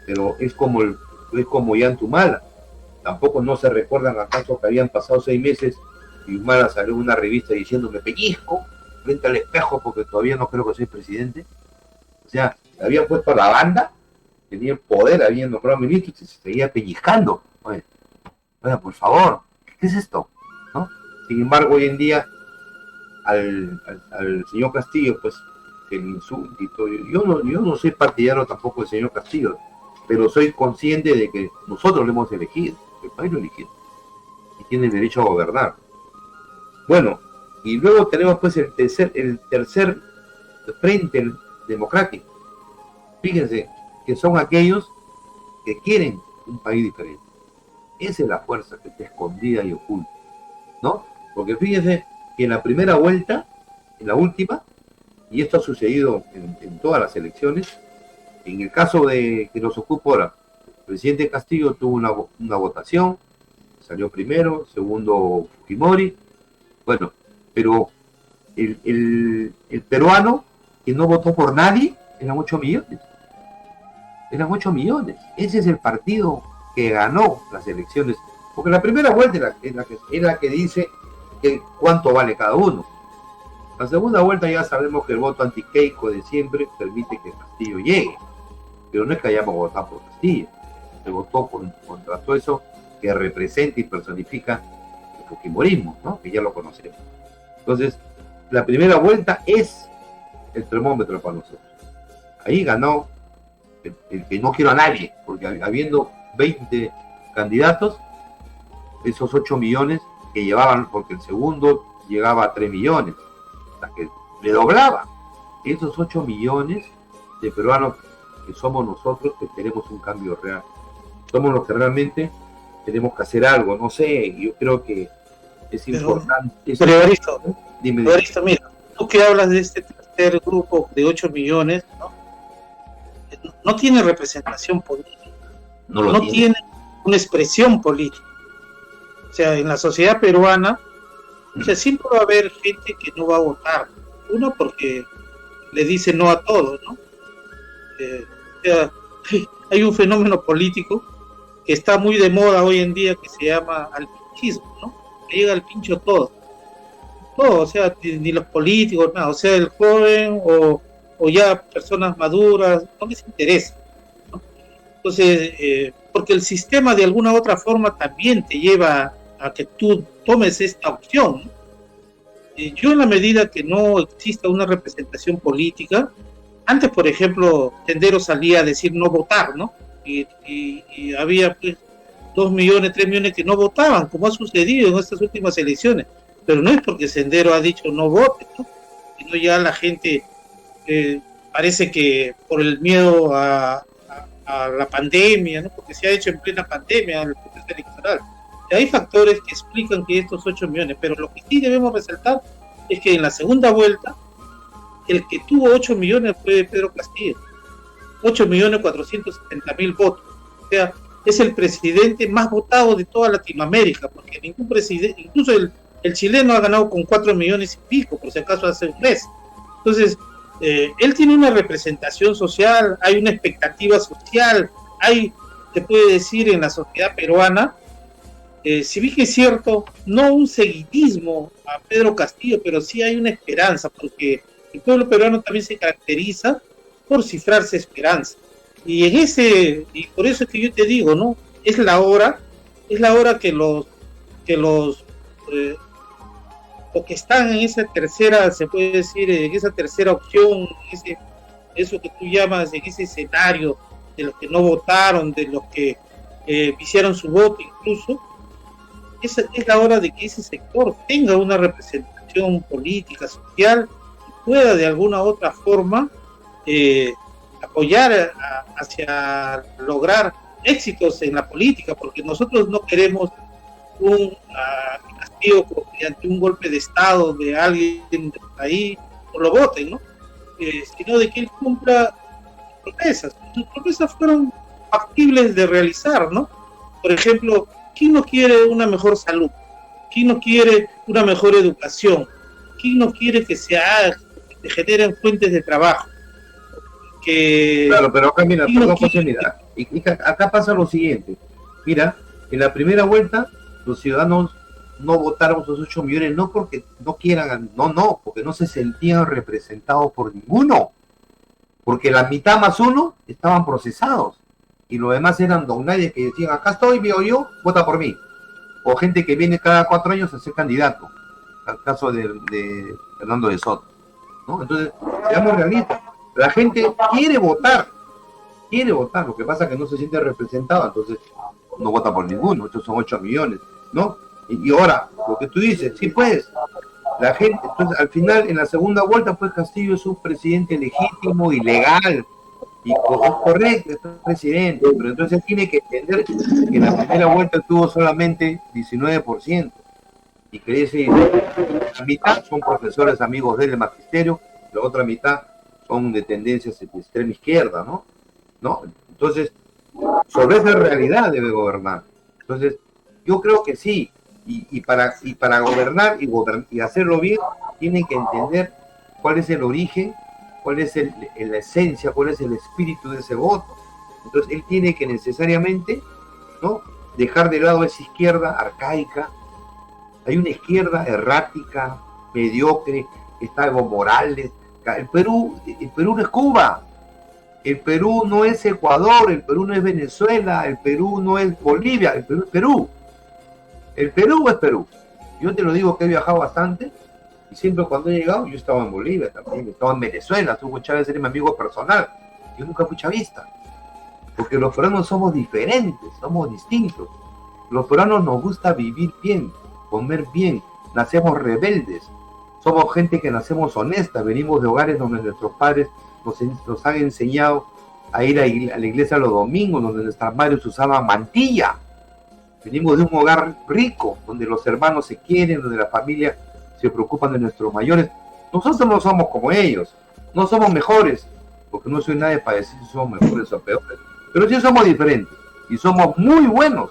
pero es como Yantumala. Tampoco no se recuerdan acaso que habían pasado 6 meses y Humala salió en una revista diciendo me pellizco frente al espejo porque todavía no creo que soy presidente. O sea, habían puesto a la banda, tenía el poder, habían nombrado ministros y se seguía pellizcando. Oiga, por favor, ¿qué es esto? ¿No? Sin embargo, hoy en día al señor Castillo, pues, se le insulta y todo. Yo no soy partidario tampoco del señor Castillo, pero soy consciente de que nosotros lo hemos elegido, el país lo eligió, y tiene el derecho a gobernar. Bueno, y luego tenemos pues el tercer frente democrático. Fíjense que son aquellos que quieren un país diferente. Esa es la fuerza que está escondida y oculta, ¿no? Porque fíjense que en la primera vuelta, en la última, y esto ha sucedido en todas las elecciones, en el caso de que nos ocupa ahora, el presidente Castillo tuvo una votación, salió primero, segundo Fujimori, bueno, pero el peruano que no votó por nadie eran 8 millones. Eran 8 millones. Ese es el partido que ganó las elecciones. Porque la primera vuelta es la que dice que cuánto vale cada uno. La segunda vuelta ya sabemos que el voto anti-Keiko de siempre permite que Castillo llegue, pero no es que hayamos votado por Castillo, se votó contra todo eso que representa y personifica el fujimorismo, ¿no? Que ya lo conocemos. Entonces, la primera vuelta es el termómetro para nosotros. Ahí ganó el que no quiero a nadie, porque habiendo 20 candidatos, esos 8 millones que llevaban, porque el segundo llegaba a 3 millones, o sea, que le doblaba. Esos 8 millones de peruanos que somos nosotros, que tenemos un cambio real. Somos los que realmente tenemos que hacer algo, no sé, yo creo que es importante. Pero Evaristo, dime. Evaristo, mira, tú que hablas de este tercer grupo de 8 millones, no tiene representación política, no tiene una expresión política. O sea, en la sociedad peruana, o sea, siempre va a haber gente que no va a votar. Uno, porque le dice no a todo, ¿no? O sea, hay un fenómeno político que está muy de moda hoy en día que se llama alpinchismo, ¿no? Que llega al pincho todo, o sea, ni los políticos, nada, o sea, el joven o ya personas maduras, no les interesa, ¿no? Entonces, porque el sistema de alguna u otra forma también te lleva a que tú tomes esta opción, ¿no? Yo, en la medida que no exista una representación política, antes, por ejemplo, Sendero salía a decir no votar, ¿no? Y había pues 2 millones, 3 millones que no votaban, como ha sucedido en estas últimas elecciones, pero no es porque Sendero ha dicho no voten, ¿no? Sino ya la gente parece que por el miedo a la pandemia, ¿no? Porque se ha hecho en plena pandemia el proceso electoral. Y hay factores que explican que estos 8 millones, pero lo que sí debemos resaltar es que en la segunda vuelta el que tuvo 8 millones fue Pedro Castillo, 8.470.000 votos. O sea, es el presidente más votado de toda Latinoamérica, porque ningún presidente, incluso el chileno ha ganado con 4 millones y pico, por si acaso hace un mes. Entonces, él tiene una representación social, hay una expectativa social, hay, se puede decir, en la sociedad peruana, si bien que es cierto, no un seguidismo a Pedro Castillo, pero sí hay una esperanza, porque el pueblo peruano también se caracteriza por cifrarse esperanza. Y por eso es que yo te digo, ¿no? Es la hora que los que están en esa tercera, se puede decir, en esa tercera opción, eso que tú llamas, en ese escenario de los que no votaron, de los que viciaron su voto incluso, es la hora de que ese sector tenga una representación política, social, y pueda de alguna u otra forma apoyar hacia lograr éxitos en la política, porque nosotros no queremos un Castillo mediante un golpe de estado de alguien ahí, o lo voten, ¿no? Sino de que él cumpla promesas. Sus promesas fueron factibles de realizar, ¿no? Por ejemplo, ¿quién no quiere una mejor salud? ¿Quién no quiere una mejor educación? ¿Quién no quiere que se generen fuentes de trabajo? Claro, pero acá mira, perdón, José, mira, y acá pasa lo siguiente. Mira, en la primera vuelta los ciudadanos no votaron esos 8 millones, no porque no quieran, no, porque no se sentían representados por ninguno, porque la mitad más uno estaban procesados, y los demás eran don nadie que decían, acá estoy, veo yo, vota por mí, o gente que viene cada 4 años a ser candidato, al caso de Fernando de Soto, ¿no? Entonces, seamos realistas, la gente quiere votar, lo que pasa es que no se siente representado, entonces no vota por ninguno, estos son 8 millones, ¿no? Y ahora, lo que tú dices, sí pues, la gente, entonces al final, en la segunda vuelta, pues Castillo es un presidente legítimo y legal, y es correcto, es presidente, pero entonces él tiene que entender que en la primera vuelta tuvo solamente 19%, y que dice, la mitad son profesores amigos del magisterio, la otra mitad son de tendencias de extrema izquierda, ¿no? Entonces, sobre esa realidad debe gobernar. Entonces, yo creo que sí, y para gobernar y hacerlo bien, tienen que entender cuál es el origen, cuál es la esencia, cuál es el espíritu de ese voto. Entonces, él tiene que necesariamente, ¿no?, dejar de lado esa izquierda arcaica. Hay una izquierda errática, mediocre, está Evo Morales. El Perú no es Cuba, el Perú no es Ecuador, el Perú no es Venezuela, el Perú no es Bolivia, el Perú es Perú. El Perú es Perú. Yo te lo digo que he viajado bastante y siempre cuando he llegado, yo estaba en Bolivia también, estaba en Venezuela, Hugo Chávez era mi amigo personal. Yo nunca fui chavista, porque los peruanos somos diferentes, somos distintos. Los peruanos nos gusta vivir bien, comer bien, nacemos rebeldes, somos gente que nacemos honesta, venimos de hogares donde nuestros padres nos han enseñado a ir a la iglesia los domingos, donde nuestras madres usaban mantilla. Venimos de un hogar rico, donde los hermanos se quieren, donde la familia se preocupan de nuestros mayores. Nosotros no somos como ellos, no somos mejores, porque no soy nadie para decir si somos mejores o peores, pero sí somos diferentes y somos muy buenos.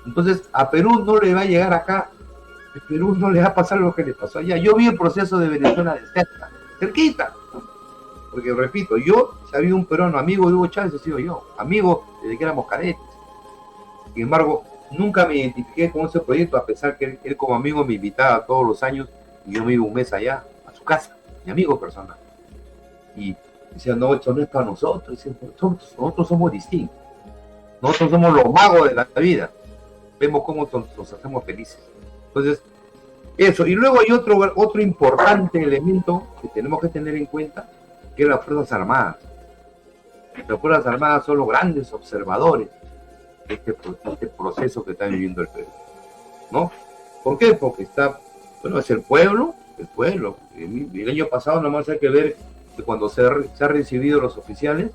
Entonces a Perú no le va a llegar acá, a Perú no le va a pasar lo que le pasó allá. Yo vi el proceso de Venezuela de cerca, cerquita, porque repito, yo, si había un peruano amigo de Hugo Chávez, he sido yo, amigo desde que éramos cadetes. Sin embargo, nunca me identifiqué con ese proyecto, a pesar que él como amigo me invitaba todos los años y yo me iba un mes allá, a su casa, mi amigo personal. Y decía, no, esto no es para nosotros, nosotros somos distintos, nosotros somos los magos de la vida, vemos cómo nos hacemos felices. Entonces, eso. Y luego hay otro importante elemento que tenemos que tener en cuenta, que es las Fuerzas Armadas. Las Fuerzas Armadas son los grandes observadores de este proceso que está viviendo el Perú, ¿no? ¿Por qué? Porque es el pueblo. El año pasado nomás hay que ver que cuando se han recibido los oficiales,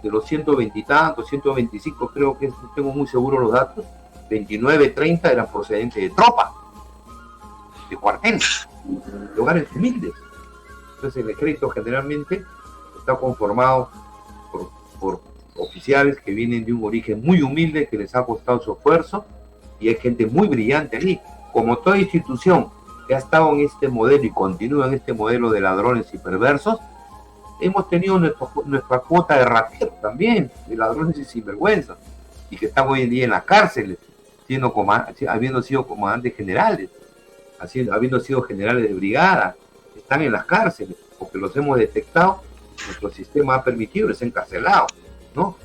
de los 120 y tantos, 125 creo que tengo muy seguro los datos, 29, 30 eran procedentes de tropa, de cuarteles, de hogares humildes. Entonces el ejército generalmente está conformado por oficiales que vienen de un origen muy humilde, que les ha costado su esfuerzo, y hay gente muy brillante allí. Como toda institución que ha estado en este modelo y continúa en este modelo de ladrones y perversos, hemos tenido nuestra cuota de rateros también, de ladrones y sinvergüenzas, y que están hoy en día en las cárceles, habiendo sido comandantes generales, habiendo sido generales de brigada, están en las cárceles, porque los hemos detectado, nuestro sistema ha permitido, les ha encarcelado, ¿no?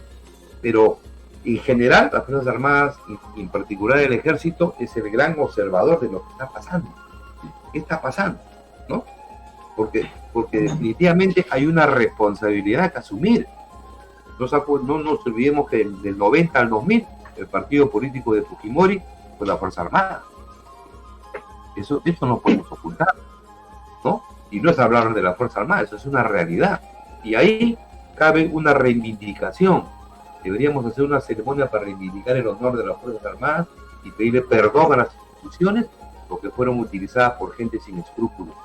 Pero en general las Fuerzas Armadas, y en particular el Ejército, es el gran observador de lo que está pasando. ¿Qué está pasando? ¿No? Porque definitivamente hay una responsabilidad que asumir. No nos olvidemos que del 90 al 2000 el partido político de Fujimori fue la Fuerza Armada. Eso no podemos ocultar, ¿no? Y no es hablar de la Fuerza Armada, eso es una realidad. Y ahí cabe una reivindicación. Deberíamos hacer una ceremonia para reivindicar el honor de las Fuerzas Armadas y pedirle perdón a las instituciones porque fueron utilizadas por gente sin escrúpulos,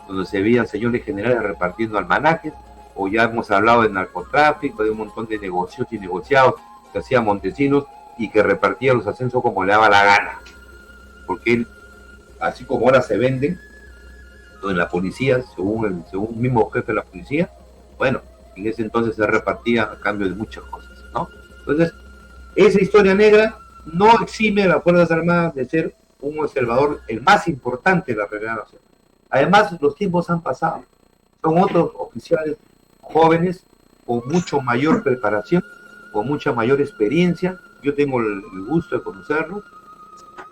donde se veían señores generales repartiendo almanaques, o ya hemos hablado de narcotráfico, de un montón de negocios y negociados que hacía Montesinos y que repartía los ascensos como le daba la gana, porque él, así como ahora se venden en la policía, según el mismo jefe de la policía, bueno, en ese entonces se repartía a cambio de muchas cosas, ¿no? Entonces, esa historia negra no exime a las Fuerzas Armadas de ser un observador, el más importante de la realidad nacional. Además, los tiempos han pasado, son otros oficiales jóvenes con mucho mayor preparación, con mucha mayor experiencia. Yo tengo el gusto de conocerlos,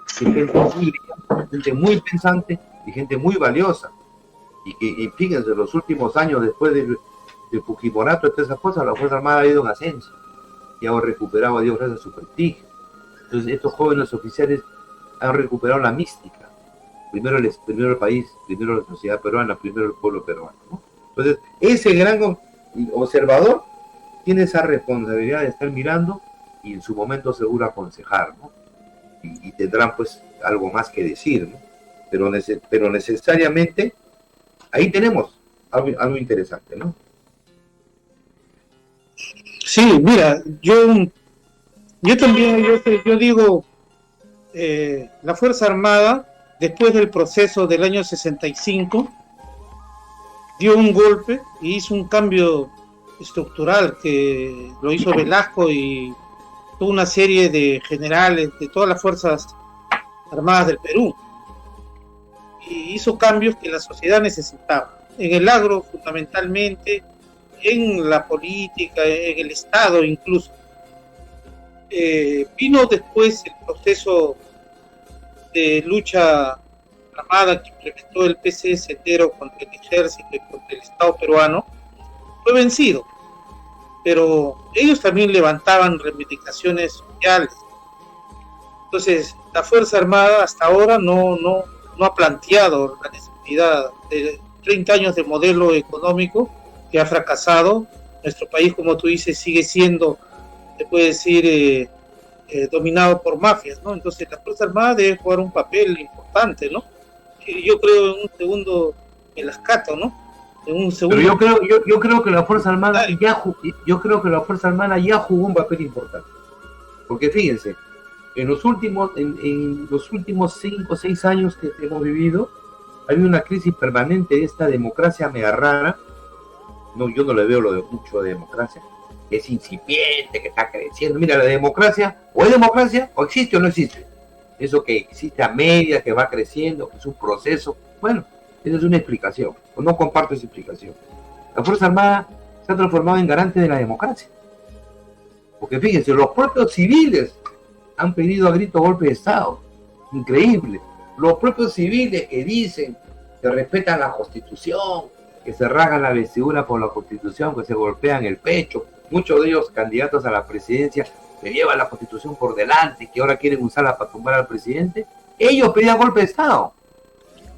gente muy pensante y gente muy valiosa, y fíjense, los últimos años después de Fujimorato, todas esas cosas, la Fuerza Armada ha ido en ascenso y ha recuperado a Dios gracias a su prestigio. Entonces estos jóvenes oficiales han recuperado la mística, primero el país, primero la sociedad peruana, primero el pueblo peruano, ¿no? Entonces ese gran observador tiene esa responsabilidad de estar mirando y en su momento seguro aconsejar, ¿no? Y tendrán pues algo más que decir, ¿no? Pero necesariamente ahí tenemos algo interesante, ¿no? Sí, mira, yo también, yo digo, la Fuerza Armada, después del proceso del año 65, dio un golpe y hizo un cambio estructural que lo hizo Velasco y toda una serie de generales de todas las Fuerzas Armadas del Perú. Y hizo cambios que la sociedad necesitaba. en el agro fundamentalmente, en la política, en el Estado incluso. Vino después el proceso de lucha armada que implementó el PCS entero contra el ejército y contra el Estado peruano, fue vencido, pero ellos también levantaban reivindicaciones sociales. Entonces, la Fuerza Armada hasta ahora no ha planteado la necesidad de 30 años de modelo económico que ha fracasado. Nuestro país, como tú dices, sigue siendo, se puede decir, dominado por mafias, ¿no? Entonces, la Fuerza Armada debe jugar un papel importante, ¿no? Yo creo en un segundo el Ascato, ¿no? En un segundo. Pero yo creo que la Fuerza Armada ya jugó un papel importante, porque fíjense, en los últimos 5 o 6 años que hemos vivido, hay una crisis permanente de esta democracia mega rara. No, yo no le veo mucho de democracia, es incipiente, que está creciendo. Mira, la democracia, o es democracia, o existe o no existe. Eso que existe a media, que va creciendo, que es un proceso, bueno, esa es una explicación, o no comparto esa explicación. La Fuerza Armada se ha transformado en garante de la democracia, porque fíjense, los propios civiles han pedido a grito golpe de Estado, increíble. Los propios civiles que dicen que respetan la Constitución, que se rasgan la vestidura por la Constitución, que se golpean el pecho, muchos de ellos candidatos a la presidencia que llevan la Constitución por delante, que ahora quieren usarla para tumbar al presidente, ellos pedían golpe de Estado.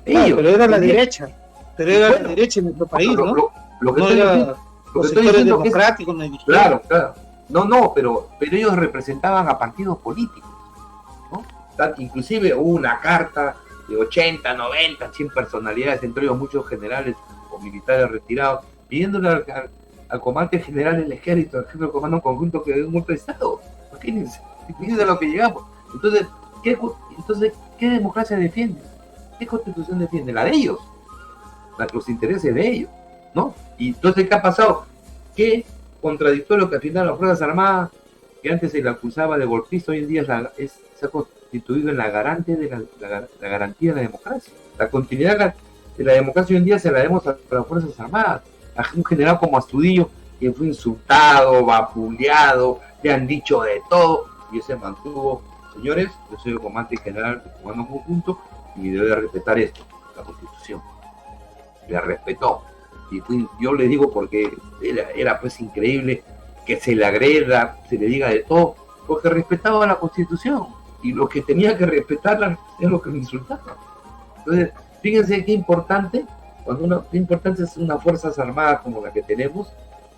Ellos, pero era la derecha, la derecha en nuestro país, ¿no? Lo que no estoy era diciendo, los sectores democráticos, claro. No, pero ellos representaban a partidos políticos, ¿no? Inclusive hubo una carta de 80, 90, 100 personalidades, entre ellos muchos generales o militares retirados, pidiéndole al comandante general del ejército, al jefe del comando conjunto, que dé un golpe de Estado. Imagínense, de lo que llegamos. Entonces, ¿qué democracia defiende? ¿Qué constitución defiende? La de ellos, los intereses de ellos, ¿no? Y entonces, ¿qué ha pasado? Que contradictorio que al final las Fuerzas Armadas, que antes se le acusaba de golpista, hoy en día se ha constituido en la garante de la garantía de la democracia. La continuidad de la democracia hoy en día se la demos a las Fuerzas Armadas. A un general como Astudillo, que fue insultado, vapuleado, le han dicho de todo, y se mantuvo. Señores, yo soy el comandante general del Comando Conjunto y debe respetar esto, la Constitución. La respetó. Y yo le digo porque era pues increíble que se le agreda, se le diga de todo, porque respetaba la Constitución, y lo que tenía que respetarla es lo que le insultaba. Entonces, fíjense qué importante es unas Fuerzas Armadas como la que tenemos,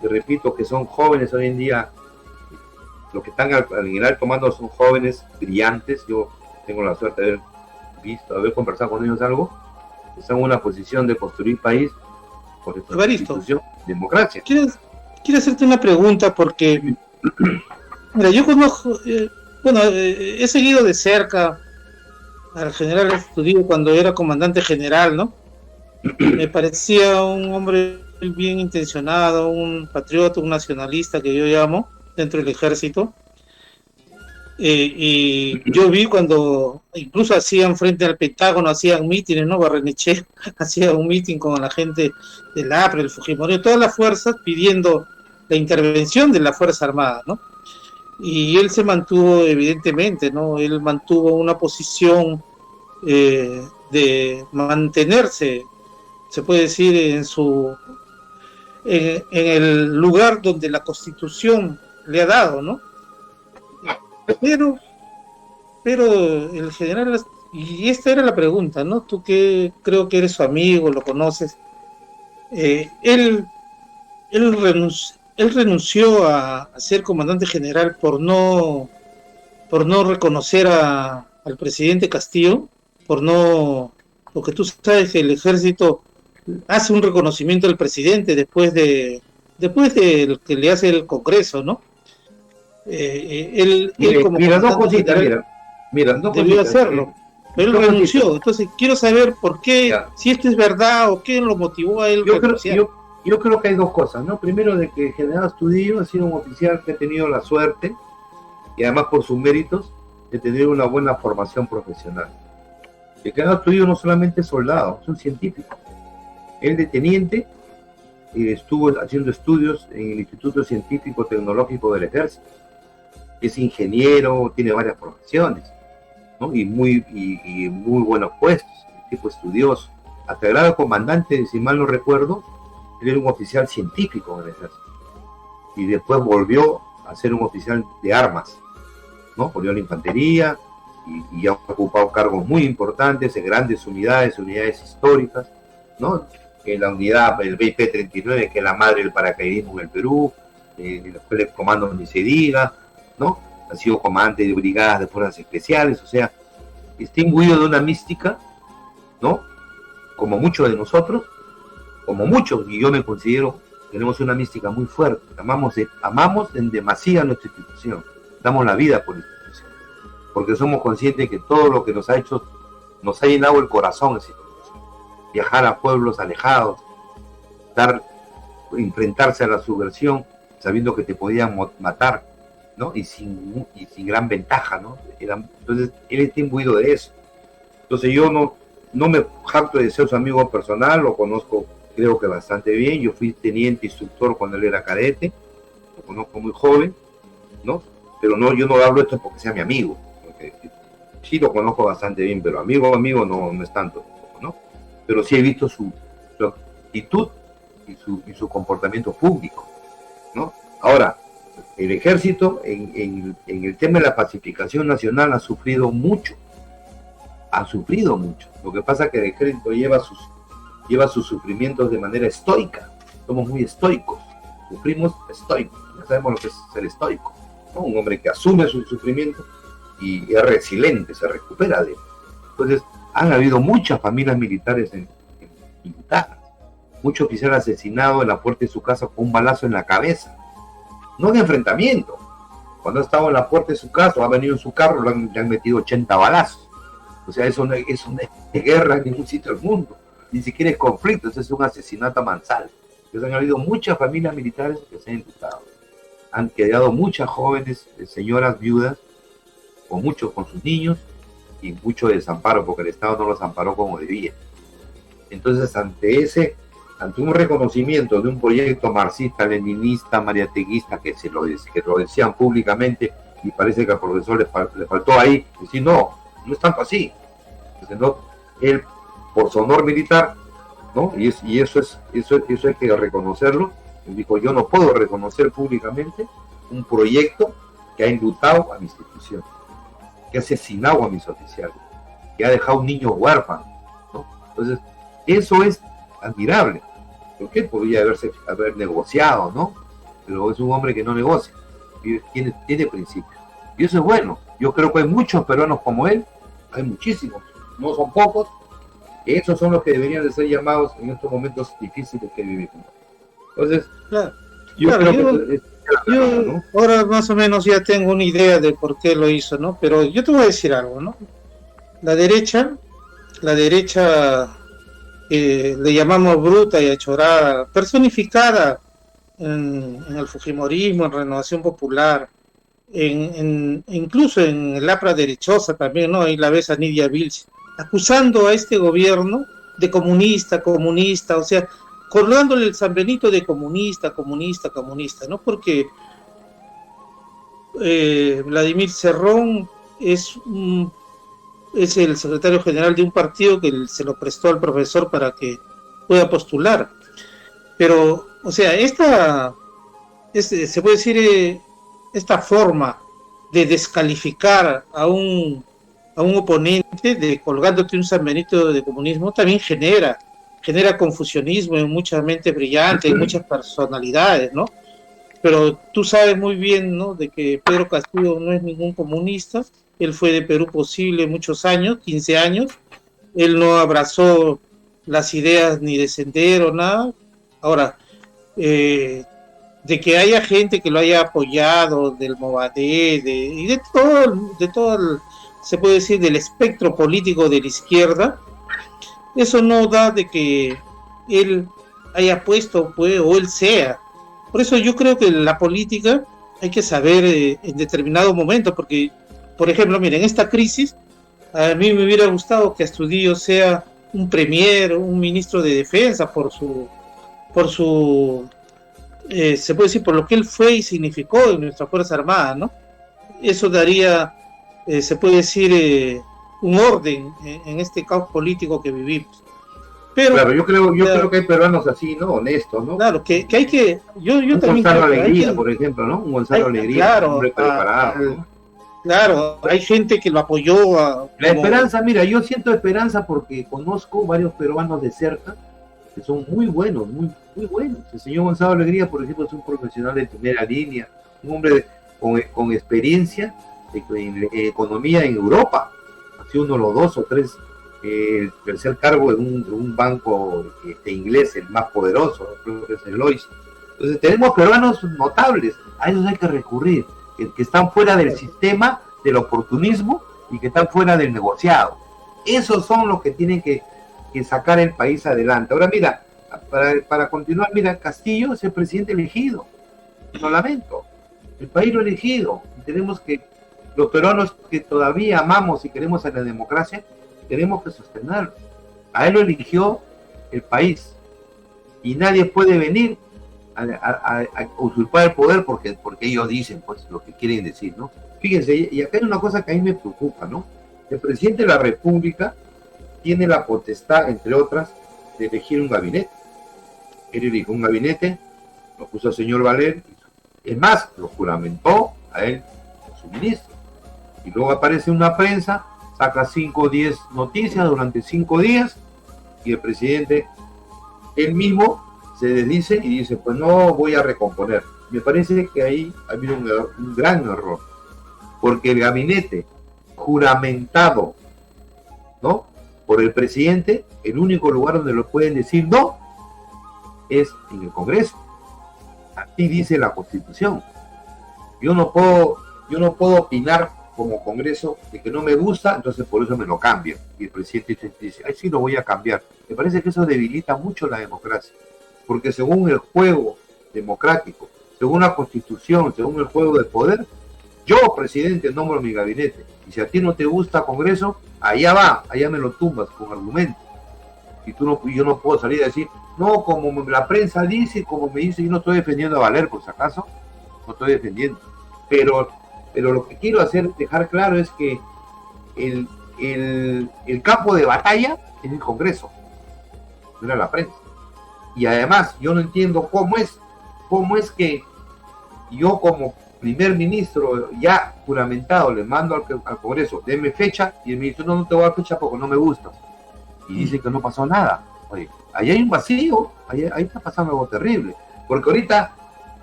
y repito que son jóvenes hoy en día, los que están en el alto mando son jóvenes, brillantes. Yo tengo la suerte de haber conversado con ellos algo, están en una posición de construir país por esta Constitución, democracia. Quiero hacerte una pregunta porque, mira, yo conozco, he seguido de cerca al general Astudillo cuando era comandante general, ¿no? Me parecía un hombre bien intencionado, un patriota, un nacionalista que yo llamo dentro del ejército. Y yo vi cuando incluso hacían frente al Pentágono, hacían mítines, ¿no? Barrenechea hacía un mítin con la gente del APRE, el Fujimori, todas las fuerzas pidiendo la intervención de la Fuerza Armada, ¿no? Y él se mantuvo, evidentemente, ¿no? Él mantuvo una posición de mantenerse, se puede decir, en el lugar donde la Constitución le ha dado, ¿no? Pero el general, y esta era la pregunta, ¿no? Tú que creo que eres su amigo, lo conoces, él renunció a ser comandante general por no reconocer al presidente Castillo, porque tú sabes que el ejército hace un reconocimiento del presidente después de que le hace el Congreso, ¿no? Él como mira, dos cositas, debió hacerlo, pero él renunció. Entonces quiero saber por qué, si esto es verdad o qué lo motivó a él. Yo creo que hay dos cosas, ¿no? Primero, de que el general Astudillo ha sido un oficial que ha tenido la suerte, y además por sus méritos, de tener una buena formación profesional. El general Astudillo no solamente es soldado, es un científico. Él de teniente estuvo haciendo estudios en el Instituto Científico Tecnológico del Ejército. Es ingeniero, tiene varias profesiones, ¿no? Y muy buenos puestos, tipo estudioso. Hasta el grado de comandante, si mal no recuerdo, él era un oficial científico en el Ejército. Y después volvió a ser un oficial de armas, ¿no? Volvió a la infantería y ha ocupado cargos muy importantes en grandes unidades históricas, ¿no? En la unidad, el BP-39, que es la madre del paracaidismo en el Perú, en la Escuela de Comandos ni se diga, ¿no? Ha sido comandante de brigadas de fuerzas especiales, o sea, está imbuido de una mística, ¿no? Como muchos de nosotros, como muchos, y yo me considero, tenemos una mística muy fuerte, amamos en demasía nuestra institución, damos la vida por la institución, porque somos conscientes que todo lo que nos ha hecho, nos ha llenado el corazón esa institución. Viajar a pueblos alejados, enfrentarse a la subversión, sabiendo que te podían matar, ¿no? Y sin gran ventaja, ¿no? Entonces, él está imbuido de eso. Entonces, yo no me jacto de ser su amigo personal, lo conozco, creo que bastante bien. Yo fui teniente instructor cuando él era cadete, lo conozco muy joven, ¿no? Pero yo no hablo esto porque sea mi amigo, porque sí lo conozco bastante bien, pero amigo no es tanto, ¿no? Pero sí he visto su actitud y su comportamiento público, ¿no? Ahora, el ejército en el tema de la pacificación nacional ha sufrido mucho. Lo que pasa es que el ejército lleva sus sufrimientos de manera estoica. Somos muy estoicos, sufrimos estoicos, ya sabemos lo que es ser estoico, ¿no? Un hombre que asume su sufrimiento y es resiliente, se recupera de él. Entonces, han habido muchas familias militares imputadas, muchos oficiales asesinados en la puerta de su casa con un balazo en la cabeza, no en enfrentamiento. Cuando ha estado en la puerta de su casa o ha venido en su carro, le han metido 80 balazos. O sea, eso no es guerra en ningún sitio del mundo, ni siquiera es conflicto, eso es un asesinato a mansalva. Entonces han habido muchas familias militares que se han imputado. Han quedado muchas jóvenes, señoras viudas, o muchos con sus niños, y mucho desamparo, porque el Estado no los amparó como debía. Entonces, ante un reconocimiento de un proyecto marxista, leninista, mariateguista, que lo decían públicamente, y parece que al profesor le faltó ahí decir, no es tanto así. Entonces, no, él, por su honor militar, ¿no? Y eso hay que reconocerlo. Él dijo, yo no puedo reconocer públicamente un proyecto que ha enlutado a mi institución, que ha asesinado a mis oficiales, que ha dejado un niño huérfano, ¿no? Entonces, eso es admirable. ¿Por qué? Podría haber negociado, ¿no? Pero es un hombre que no negocia, tiene principios. Y eso es bueno. Yo creo que hay muchos peruanos como él, hay muchísimos, no son pocos. Esos son los que deberían de ser llamados en estos momentos difíciles que vivimos. Entonces, claro, yo ¿no? Ahora más o menos ya tengo una idea de por qué lo hizo, ¿no? Pero yo te voy a decir algo, ¿no? La derecha le llamamos bruta y achorada, personificada en el fujimorismo, en Renovación Popular, incluso en el APRA derechosa también, ¿no? Ahí la ves a Nidia Vilch, acusando a este gobierno de comunista, o sea, colgándole el San Benito de comunista, ¿no? Porque Vladimir Cerrón es el secretario general de un partido que se lo prestó al profesor para que pueda postular. Pero, o sea, se puede decir, esta forma de descalificar a un oponente, de colgándote un San Benito de comunismo, también genera confusionismo en muchas mentes brillantes, en muchas personalidades, ¿no? Pero tú sabes muy bien, ¿no?, de que Pedro Castillo no es ningún comunista. Él fue de Perú Posible muchos años, 15 años. Él no abrazó las ideas ni de Sendero, nada. Ahora, de que haya gente que lo haya apoyado, del Movadé, y de todo se puede decir, del espectro político de la izquierda, eso no da de que él haya puesto, pues, o él sea. Por eso yo creo que la política hay que saber en determinado momento, porque, por ejemplo, miren, esta crisis, a mí me hubiera gustado que Astudillo sea un premier, un ministro de defensa por su se puede decir, por lo que él fue y significó en nuestra Fuerza Armada, ¿no? Eso daría, se puede decir, un orden en este caos político que vivimos. Pero, claro, yo creo que hay peruanos así, ¿no? Honestos, ¿no? Claro, que hay que, yo un también Gonzalo creo que Alegría, por ejemplo, ¿no? Un Gonzalo Alegría, claro, un hombre preparado, ¿no? Claro, hay gente que lo apoyó. La esperanza, mira, yo siento esperanza porque conozco varios peruanos de cerca que son muy buenos, muy buenos. El señor Gonzalo Alegría, por ejemplo, es un profesional de primera línea, un hombre con experiencia en economía en Europa. Ha sido uno de los 2 o 3 el tercer cargo de un banco inglés, el más poderoso, creo que es el Lloyds. Entonces tenemos peruanos notables, a esos hay que recurrir, que están fuera del sistema del oportunismo y que están fuera del negociado. Esos son los que tienen que sacar el país adelante. Ahora mira, para continuar, mira, Castillo es el presidente elegido, lo lamento, el país lo ha elegido, tenemos que, los peruanos que todavía amamos y queremos a la democracia, tenemos que sostenerlo. A él lo eligió el país y nadie puede venir a usurpar el poder porque ellos dicen pues lo que quieren decir, ¿no? Fíjense, y acá hay una cosa que a mí me preocupa, ¿no? El presidente de la República tiene la potestad, entre otras, de elegir un gabinete. Él eligió un gabinete, lo puso al señor Valer, es más, lo juramentó a él, a su ministro. Y luego aparece una prensa, saca 5 o 10 noticias durante 5 días, y el presidente, él mismo, se desdice y dice, pues no voy a recomponer. Me parece que ahí ha habido un gran error, porque el gabinete juramentado, ¿no?, por el presidente, el único lugar donde lo pueden decir no es en el Congreso. Así dice la Constitución. Yo no puedo opinar como Congreso de que no me gusta, entonces por eso me lo cambian. Y el presidente dice, ay, sí lo voy a cambiar. Me parece que eso debilita mucho la democracia, porque según el juego democrático, según la Constitución, según el juego de poder, yo, presidente, nombro mi gabinete. Y si a ti no te gusta Congreso, allá me lo tumbas con argumentos. Y yo no puedo salir a decir, no, como la prensa dice, como me dice, yo no estoy defendiendo a Valer, por si acaso, no estoy defendiendo. Pero lo que quiero dejar claro es que el campo de batalla es el Congreso, no era la prensa. Y además, yo no entiendo cómo es que yo como primer ministro ya juramentado le mando al Congreso, deme fecha, y el ministro no te voy a dar fecha porque no me gusta. Y dice que no pasó nada. Oye, ahí hay un vacío, ahí está pasando algo terrible. Porque ahorita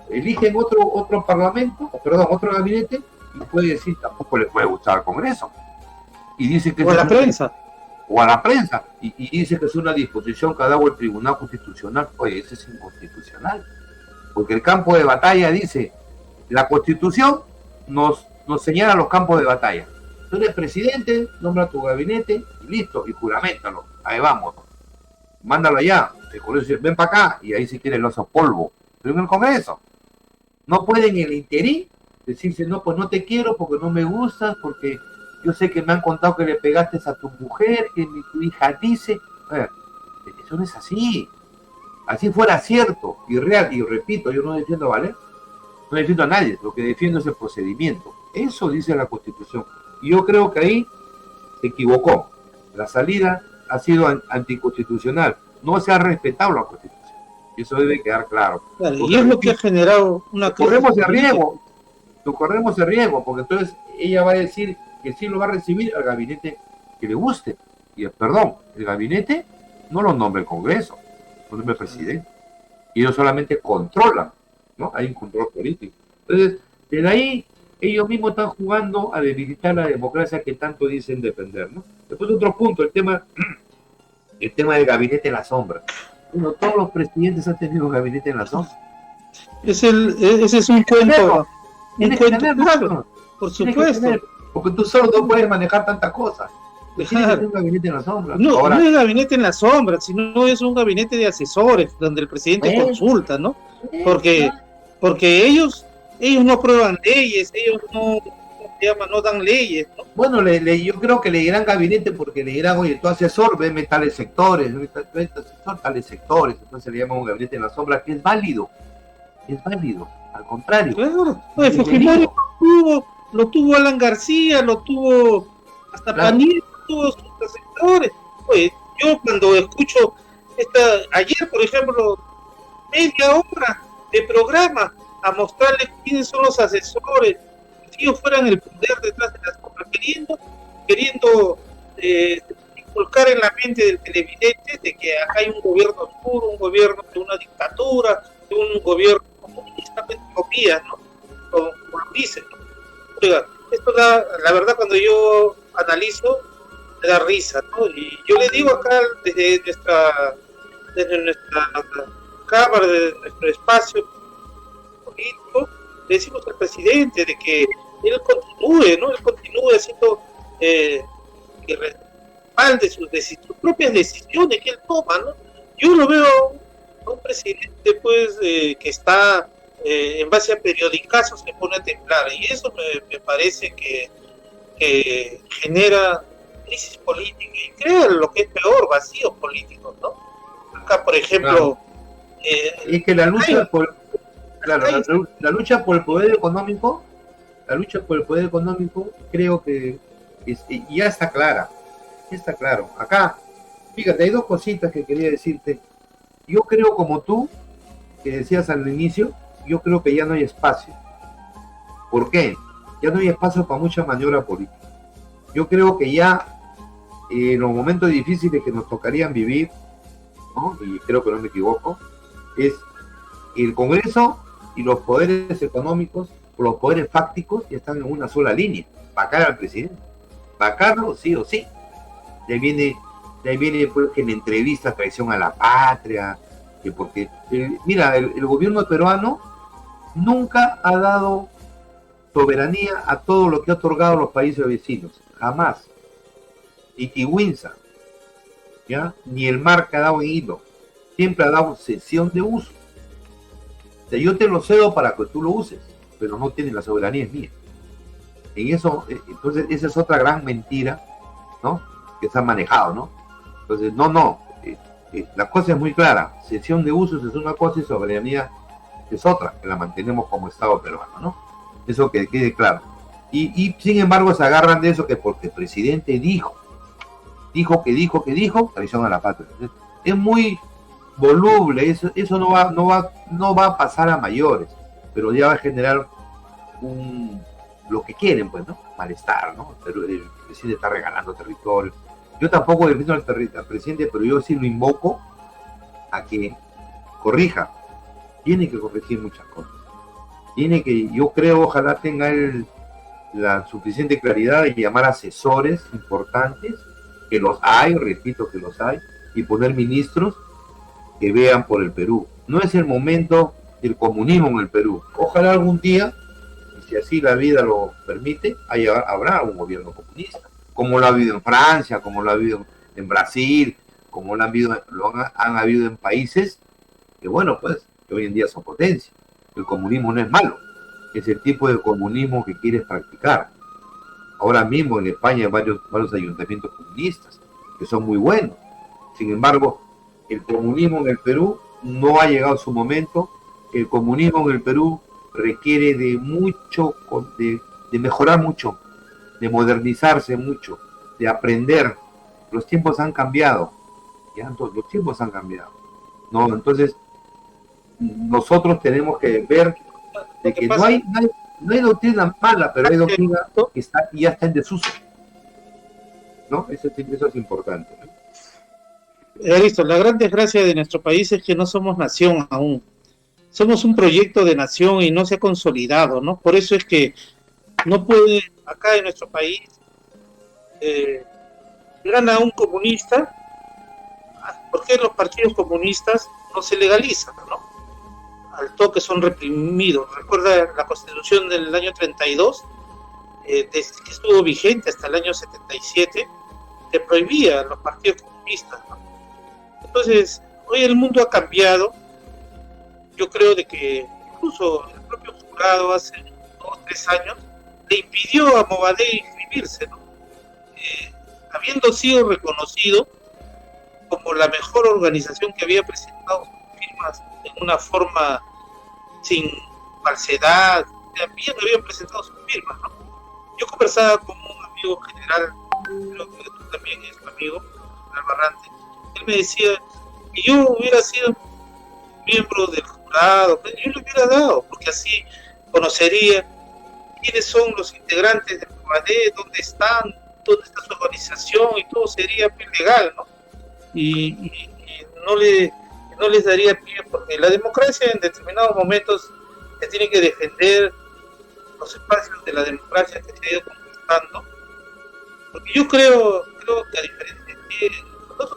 eligen otro parlamento, otro gabinete, y puede decir, tampoco le puede gustar al Congreso. Y dice que o a la prensa. O a la prensa. Y dice que es una disposición que ha dado el Tribunal Constitucional. Oye, eso es inconstitucional. Porque el campo de batalla dice, la Constitución nos señala los campos de batalla. Tú eres presidente, nombra tu gabinete y listo, y juramentalo. Ahí vamos. Mándalo allá. El Congreso dice, ven para acá, y ahí si quiere lo hace polvo. Pero en el Congreso. No pueden en el interín decirse, no, pues no te quiero porque no me gustas, porque yo sé que me han contado que le pegaste a tu mujer, que tu hija dice. Eso no es así. Así fuera cierto y real, y repito, yo no defiendo a Valer, no defiendo a nadie, lo que defiendo es el procedimiento. Eso dice la Constitución. Y yo creo que ahí se equivocó. La salida ha sido anticonstitucional. No se ha respetado la Constitución. Y eso debe quedar claro. Claro, y es lo que ha generado una crisis. Corremos el riesgo, porque entonces ella va a decir que sí lo va a recibir al gabinete que le guste. Y perdón, el gabinete no lo nombra el Congreso, lo nombra el presidente. Y ellos solamente controlan, ¿no? Hay un control político. Entonces, desde ahí, ellos mismos están jugando a debilitar la democracia que tanto dicen defender, ¿no? Después otro punto, el tema del gabinete en la sombra. Bueno, todos los presidentes han tenido un gabinete en la sombra. Ese es un cuento. Tienes que tenerlo, claro, por supuesto. Porque tú solo no puedes manejar tantas cosas. Tienes que tener un gabinete en la sombra. No, ahora, no es gabinete en la sombra, sino es un gabinete de asesores donde el presidente consulta, ¿no? Porque ellos no aprueban leyes, ellos no se llama, no dan leyes, ¿no? Bueno, yo creo que le dirán gabinete porque le dirán, oye, tu asesor, veme tales sectores, tales sectores, entonces le llaman un gabinete en la sombra, que es válido, al contrario. Claro, oye, Fujimori lo tuvo Alan García, lo tuvo hasta claro. Paniagua, tuvo sus asesores. Oye, yo cuando escucho ayer, por ejemplo, media hora de programa a mostrarles quiénes son los asesores, si ellos fueran el poder detrás de las cosas, queriendo inculcar en la mente del televidente de que acá hay un gobierno oscuro, un gobierno de una dictadura, de un gobierno comunista, utopía, ¿no? Como lo dicen, ¿no? Oiga, esto la verdad, cuando yo analizo, me da risa, ¿no? Y yo le digo acá desde nuestra cámara, desde nuestro espacio político, le decimos al presidente de que él continúe, ¿no? Él continúe haciendo que respalde sus propias decisiones que él toma, ¿no? Yo lo veo a un presidente, pues, que está en base a periodicazos se pone a temblar, y eso me parece que genera crisis política y crea lo que es peor, vacíos políticos, ¿no? Acá, por ejemplo, y que la lucha por la lucha por el poder económico, creo que ya está clara, claro. Acá, fíjate, hay dos cositas que quería decirte. Yo creo, como tú, que decías al inicio, yo creo que ya no hay espacio. ¿Por qué? Ya no hay espacio para mucha maniobra política. Yo creo que ya en los momentos difíciles que nos tocarían vivir, ¿no? Y creo que no me equivoco, es el Congreso y los poderes económicos, los poderes fácticos, ya están en una sola línea. Vacar al presidente. Vacarlo sí o sí. De ahí viene pues, que en entrevistas traición a la patria, que porque, mira, el gobierno peruano nunca ha dado soberanía a todo lo que ha otorgado los países vecinos, jamás. Y Tiwinsa, ¿ya? Ni el mar que ha dado en hilo, siempre ha dado cesión de uso. O sea, yo te lo cedo para que tú lo uses, pero no tienes la soberanía, es mía. En eso, entonces, esa es otra gran mentira, ¿no? Que se ha manejado, ¿no? Entonces, la cosa es muy clara, cesión de usos es una cosa y soberanía es otra, que la mantenemos como Estado peruano, ¿no? Eso que quede claro. Y sin embargo se agarran de eso que porque el presidente dijo, traición a la patria. Es muy voluble, eso no va a pasar a mayores, pero ya va a generar lo que quieren, pues, ¿no? Malestar, ¿no? Pero el presidente está regalando territorio. Yo tampoco defiendo al presidente, pero yo sí lo invoco a que corrija. Tiene que corregir muchas cosas. Yo creo, ojalá tenga él la suficiente claridad de llamar asesores importantes, que los hay, repito que los hay, y poner ministros que vean por el Perú. No es el momento del comunismo en el Perú. Ojalá algún día, y si así la vida lo permite, habrá un gobierno comunista, como lo ha habido en Francia, como lo ha habido en Brasil, como lo han habido en países que, bueno, pues, que hoy en día son potencia. El comunismo no es malo, es el tipo de comunismo que quieres practicar. Ahora mismo en España hay varios ayuntamientos comunistas que son muy buenos. Sin embargo, el comunismo en el Perú no ha llegado a su momento. El comunismo en el Perú requiere de mucho, de mejorar mucho, de modernizarse mucho, de aprender. Los tiempos han cambiado. ¿Ya? Los tiempos han cambiado. ¿No? Entonces, nosotros tenemos que ver de que no hay doctrina mala, pero hay doctrina que ya está en desuso, ¿no? Eso es importante, ¿no? Listo, la gran desgracia de nuestro país es que no somos nación aún. Somos un proyecto de nación y no se ha consolidado, ¿no? Por eso es que no puede, acá en nuestro país, gana un comunista. ¿Por qué los partidos comunistas no se legalizan, no? Al toque son reprimidos. Recuerda la Constitución del año 32, que estuvo vigente hasta el año 77, que prohibía a los partidos comunistas, ¿no? Entonces, hoy el mundo ha cambiado. Yo creo de que incluso el propio jurado hace 2 o 3 años le impidió a Movadé inscribirse, ¿no? Habiendo sido reconocido como la mejor organización que había presentado sus firmas en una forma sin falsedad, también habían presentado sus firmas, ¿no? Yo conversaba con un amigo general, creo que tú también eres tu amigo, general Barrante. Él me decía que yo hubiera sido miembro del jurado, pero yo le hubiera dado, porque así conocería quiénes son los integrantes del Movadé, dónde está su organización, y todo sería legal, ¿no? Y no les daría pie, porque la democracia en determinados momentos se tiene que defender los espacios de la democracia que se ha ido conquistando, porque yo creo que a diferencia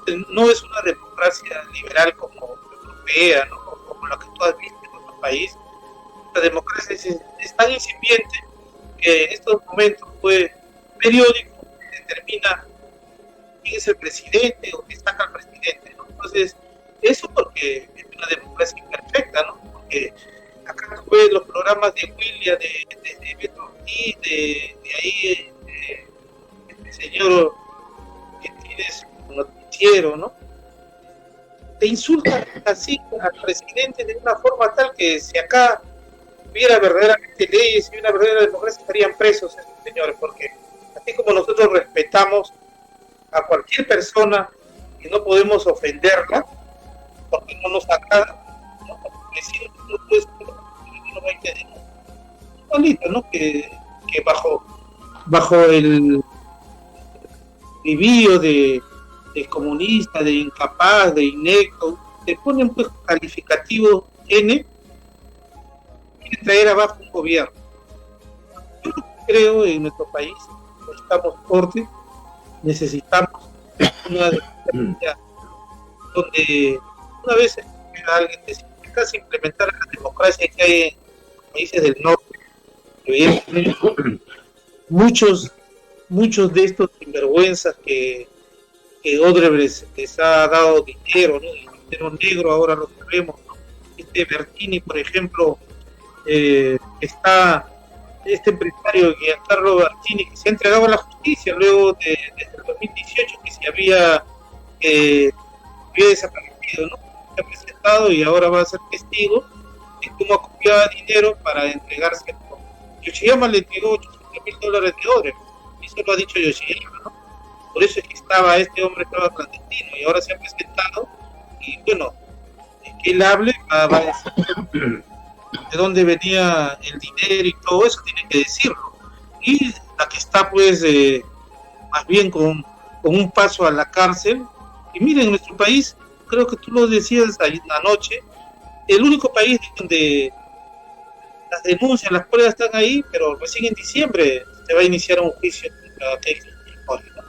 de no es una democracia liberal como europea, ¿no? Como la que tú has visto en otro país. La democracia es tan incipiente que en estos momentos fue periódico que determina quién es el presidente o quién saca al presidente, ¿no? Entonces, eso porque es una democracia imperfecta, ¿no? Porque acá tú ves los programas de William, de Beto Ortiz, de ahí, este señor que tiene su noticiero, ¿no? Te insultan así al presidente de una forma tal que si acá hubiera verdaderamente leyes y una verdadera democracia estarían presos estos señores, porque así como nosotros respetamos a cualquier persona y no podemos ofenderla porque no nos agrada, ¿no? Porque si no puedes no hay que bonito, ¿no? Que bajo el vivío de comunista, de incapaz, de inecto, te ponen pues calificativo N y traer abajo un gobierno. Yo creo en nuestro país necesitamos corte, necesitamos una democracia donde una vez alguien decía que casi implementar la democracia que hay en países del norte, que muchos de estos sinvergüenzas que Odebrecht les ha dado dinero, ¿no? Y dinero negro ahora lo sabemos, ¿no? Este Bertini, por ejemplo, está este empresario Giancarlo Bertini, que se ha entregado a la justicia luego desde el 2018 que se había desaparecido, ¿no? Se ha presentado y ahora va a ser testigo de cómo acopiaba dinero para entregarse. Yoshiyama le entregó $800,000 de Odebrecht, y eso lo ha dicho Yoshiyama, ¿no? Por eso es que este hombre estaba clandestino y ahora se ha presentado y bueno, que él hable va a decir de dónde venía el dinero y todo eso, tiene que decirlo. Y la que está pues más bien con un paso a la cárcel, y miren, en nuestro país, creo que tú lo decías anoche, el único país donde las denuncias, las pruebas están ahí, pero recién en diciembre se va a iniciar un juicio contra aquel Fujimori, ¿no?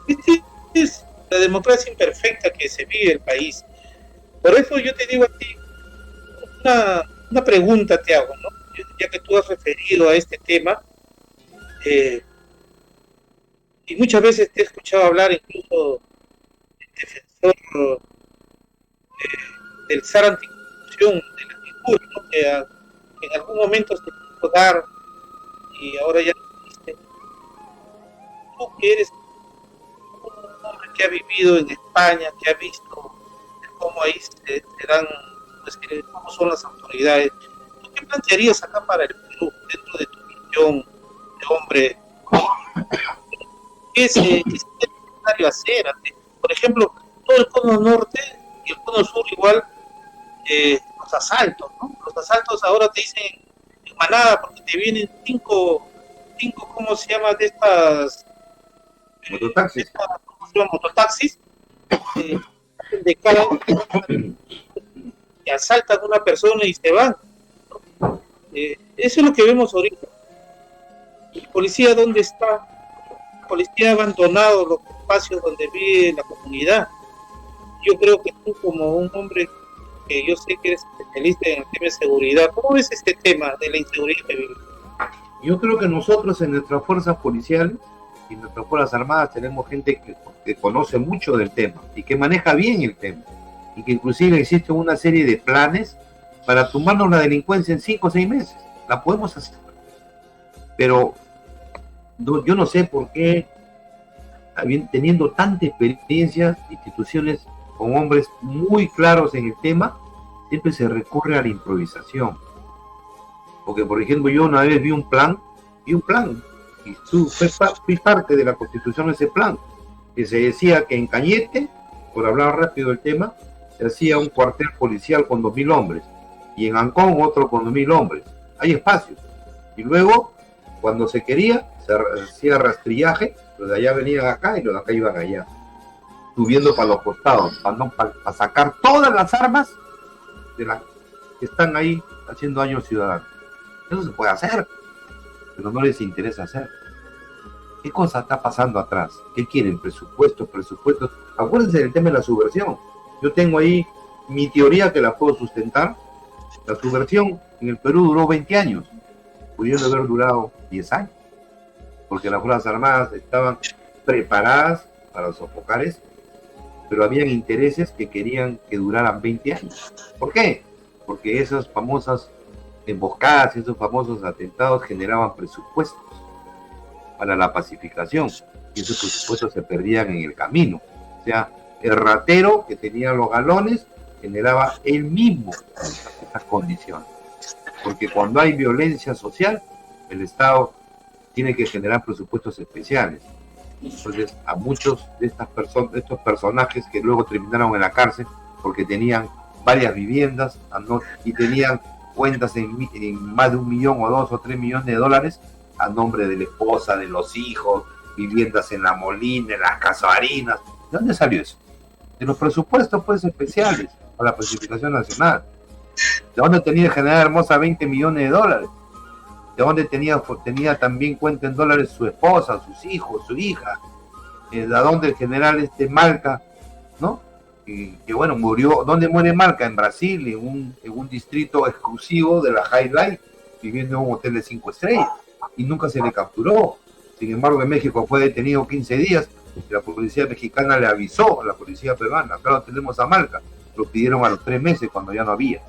Esta es la democracia imperfecta que se vive en el país. Por eso yo te digo a ti, una pregunta te hago, ¿no? Ya que tú has referido a este tema, y muchas veces te he escuchado hablar incluso del defensor del SAR anticorrupción, de la figura, ¿no? Que en algún momento se pudo dar y ahora ya no existe. Tú que eres un hombre que ha vivido en España, que ha visto cómo ahí se dan, pues, cómo son las autoridades, ¿tú qué plantearías acá para el Perú, dentro de tu visión de hombre? ¿Qué es necesario hacer? Por ejemplo, todo el cono norte y el cono sur igual, los asaltos, ¿no? Los asaltos ahora te dicen en manada porque te vienen cinco, ¿cómo se llama? De estas mototaxis. Mototaxis, de cada que asaltan a una persona y se van, ¿no? Eso es lo que vemos ahorita. ¿La policía dónde está? La policía ha abandonado los espacios donde vive la comunidad. Yo creo que tú, como un hombre que yo sé que eres especialista en el tema de seguridad, ¿cómo ves este tema de la inseguridad que vive? Yo creo que nosotros en nuestras fuerzas policiales y nuestras fuerzas armadas tenemos gente que conoce mucho del tema y que maneja bien el tema, y que inclusive existe una serie de planes para tumbarnos la delincuencia en 5 o 6 meses. La podemos hacer, pero yo no sé por qué, teniendo tanta experiencia, instituciones con hombres muy claros en el tema, siempre se recurre a la improvisación. Porque, por ejemplo, yo una vez vi un plan, y tú fui parte de la constitución de ese plan, que se decía que en Cañete, por hablar rápido del tema, se hacía un cuartel policial con 2.000 hombres, y en Ancón otro con 2.000 hombres. Hay espacios. Y luego, cuando se quería, se hacía rastrillaje, los de allá venían acá y los de acá iban allá, subiendo para los costados, para sacar todas las armas de las que están ahí haciendo daño al ciudadano. Eso se puede hacer, pero no les interesa hacer. ¿Qué cosa está pasando atrás? ¿Qué quieren? Presupuestos. Acuérdense del tema de la subversión. Yo tengo ahí mi teoría que la puedo sustentar. La subversión en el Perú duró 20 años, pudiendo haber durado 10 años, porque las Fuerzas Armadas estaban preparadas para sofocar esto, pero habían intereses que querían que duraran 20 años. ¿Por qué? Porque esas famosas emboscadas, esos famosos atentados generaban presupuestos para la pacificación, y esos presupuestos se perdían en el camino. O sea, el ratero que tenía los galones generaba él mismo estas condiciones, porque cuando hay violencia social, el Estado tiene que generar presupuestos especiales. Entonces, a muchos de estos personajes que luego terminaron en la cárcel porque tenían varias viviendas y tenían cuentas en más de 1 millón o 2 o 3 millones de dólares a nombre de la esposa, de los hijos, viviendas en La Molina, en las Casarinas. ¿De dónde salió eso? De los presupuestos pues especiales para la pacificación nacional. ¿De dónde tenía el general Hermosa 20 millones de dólares? ¿De dónde tenía también cuenta en dólares su esposa, sus hijos, su hija? ¿De dónde el general Malca, ¿no? Que bueno, murió. ¿Dónde muere Malca? En Brasil, en un distrito exclusivo de la High Life, viviendo en un hotel de 5 estrellas, y nunca se le capturó. Sin embargo, en México fue detenido 15 días, y la policía mexicana le avisó a la policía peruana: claro, tenemos a Malca. Lo pidieron a los 3 meses cuando ya no había.